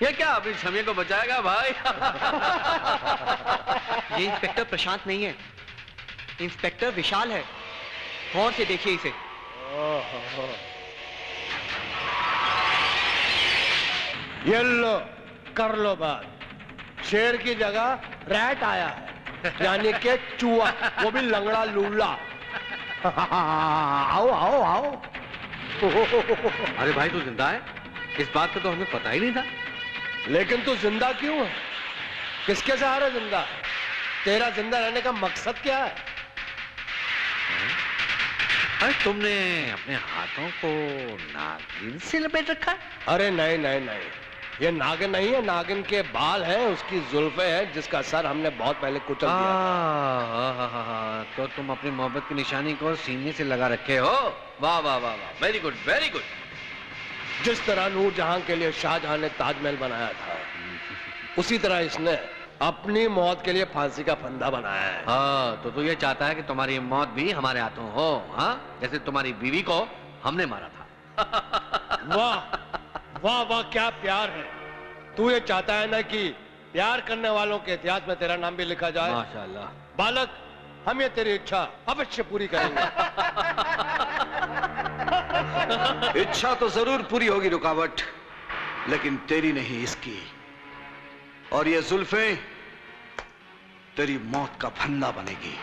ये क्या अपनी छमिया को बचाएगा भाई? ये इंस्पेक्टर प्रशांत नहीं है, इंस्पेक्टर विशाल है। गौर से देखिए इसे। ये लो, कर लो बात। शेर की जगह रैट आया है, यानी के चूहा, वो भी लंगड़ा लूला। आओ आओ आओ। अरे भाई तू जिंदा है? इस बात का तो हमें पता ही नहीं था। लेकिन तू जिंदा क्यों है? किसके सहारे जिंदा है? तेरा जिंदा रहने का मकसद क्या है? अरे तुमने अपने हाथों को नागिन से लपेट रखा है? अरे नहीं नहीं नहीं, ये नागिन नहीं है, नागिन के बाल हैं, उसकी जुल्फे हैं, जिसका सर हमने बहुत पहले कुचल दिया था। तो तुम अपनी मोहब्बत की निशानी को सीने से लगा रखे हो। वाह वाह वाह वाह, वेरी गुड वेरी गुड। जिस तरह नूरजहां के लिए शाहजहां ने ताजमहल बनाया था, उसी तरह इसने अपनी मौत के लिए फांसी का फंदा बनाया है। हाँ, तो तू ये चाहता है कि तुम्हारी मौत भी हमारे हाथों हो, हाँ? जैसे तुम्हारी बीवी को हमने मारा था। वाह वाह वाह, क्या प्यार है। तू ये चाहता है ना कि प्यार करने वालों के इतिहास में तेरा नाम भी लिखा जाए। माशाल्लाह। बालक, हम ये तेरी इच्छा अवश्य पूरी करेंगे। इच्छा तो जरूर पूरी होगी रुकावट, लेकिन तेरी नहीं, इसकी। और ये जुल्फे तेरी मौत का फंदा बनेगी।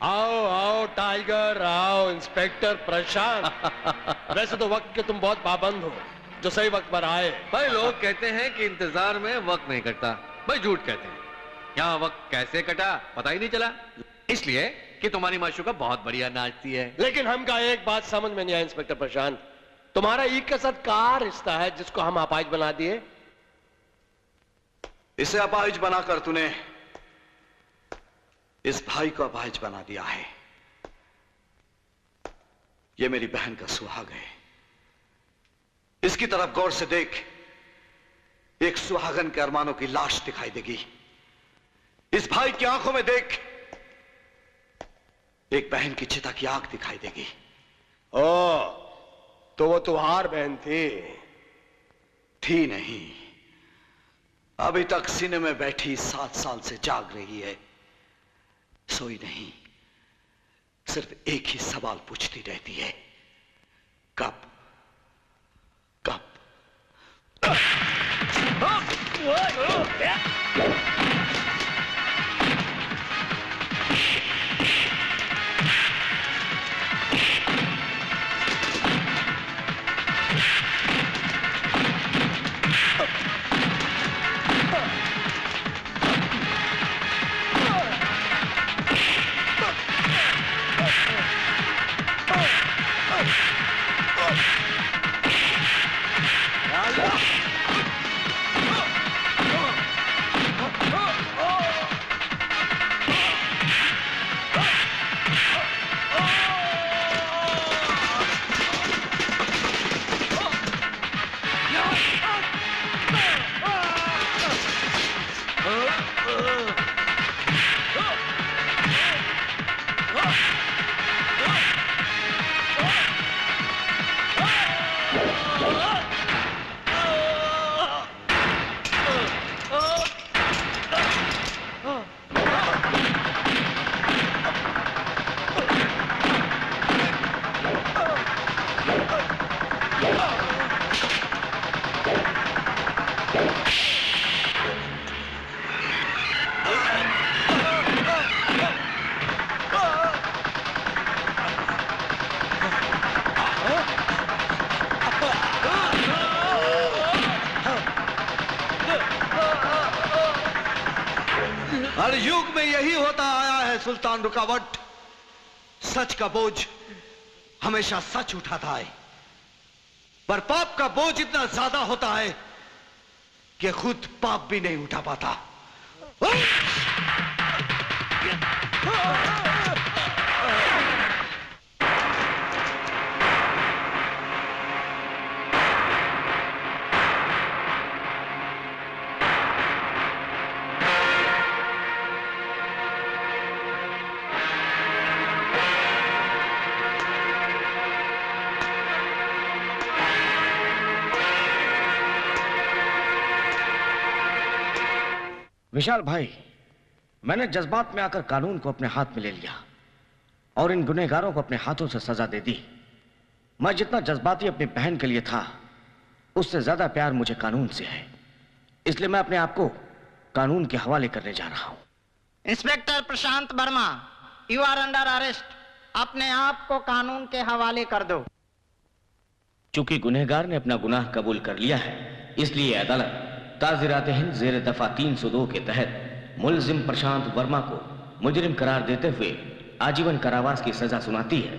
आओ आओ टाइगर, आओ इंस्पेक्टर प्रशांत। वैसे तो वक्त के तुम बहुत पाबंद हो, जो सही वक्त पर आए। भाई लोग कहते हैं कि इंतजार में वक्त नहीं कटता, भाई झूठ कहते हैं। यहाँ वक्त कैसे कटा पता ही नहीं चला, इसलिए कि तुम्हारी माशूका बहुत बढ़िया नाचती है। लेकिन हमका एक बात समझ में नहीं आया इंस्पेक्टर प्रशांत, तुम्हारा ईद के साथ क्या रिश्ता है जिसको हम अपाहिज बना दिए? इसे अपाहिज बनाकर तूने इस भाई को अपाहिज बना दिया है। ये मेरी बहन का सुहाग है, इसकी तरफ गौर से देख। एक सुहागन के अरमानों की लाश दिखाई देगी। इस भाई की आंखों में देख, एक बहन की चिता की आग दिखाई देगी। ओ, तो वो तुम्हार बहन थी नहीं, अभी तक सीने में बैठी 7 साल से जाग रही है, सोई नहीं। सिर्फ एक ही सवाल पूछती रहती है, कब कब? हर युग में यही होता आया है सुल्तान रुकावट। सच का बोझ हमेशा सच उठाता है, पर पाप का बोझ इतना ज्यादा होता है कि खुद पाप भी नहीं उठा पाता। विशाल भाई, मैंने जज्बात में आकर कानून को अपने हाथ में ले लिया और इन गुनहगारों को अपने हाथों से सजा दे दी। मैं जितना जज्बाती अपनी बहन के लिए था, उससे ज्यादा प्यार मुझे कानून से है। इसलिए मैं अपने आप को कानून के हवाले करने जा रहा हूं। Inspector Prashant Verma, you are under arrest. अपने आप को कानून के हवाले कर दो। चूंकि गुनहगार ने अपना गुनाह कबूल कर लिया है, इसलिए अदालत ताज़िरात हिंद ज़ेर दफा 302 के तहत मुलजिम प्रशांत वर्मा को मुजरिम करार देते हुए आजीवन कारावास की सजा सुनाती है।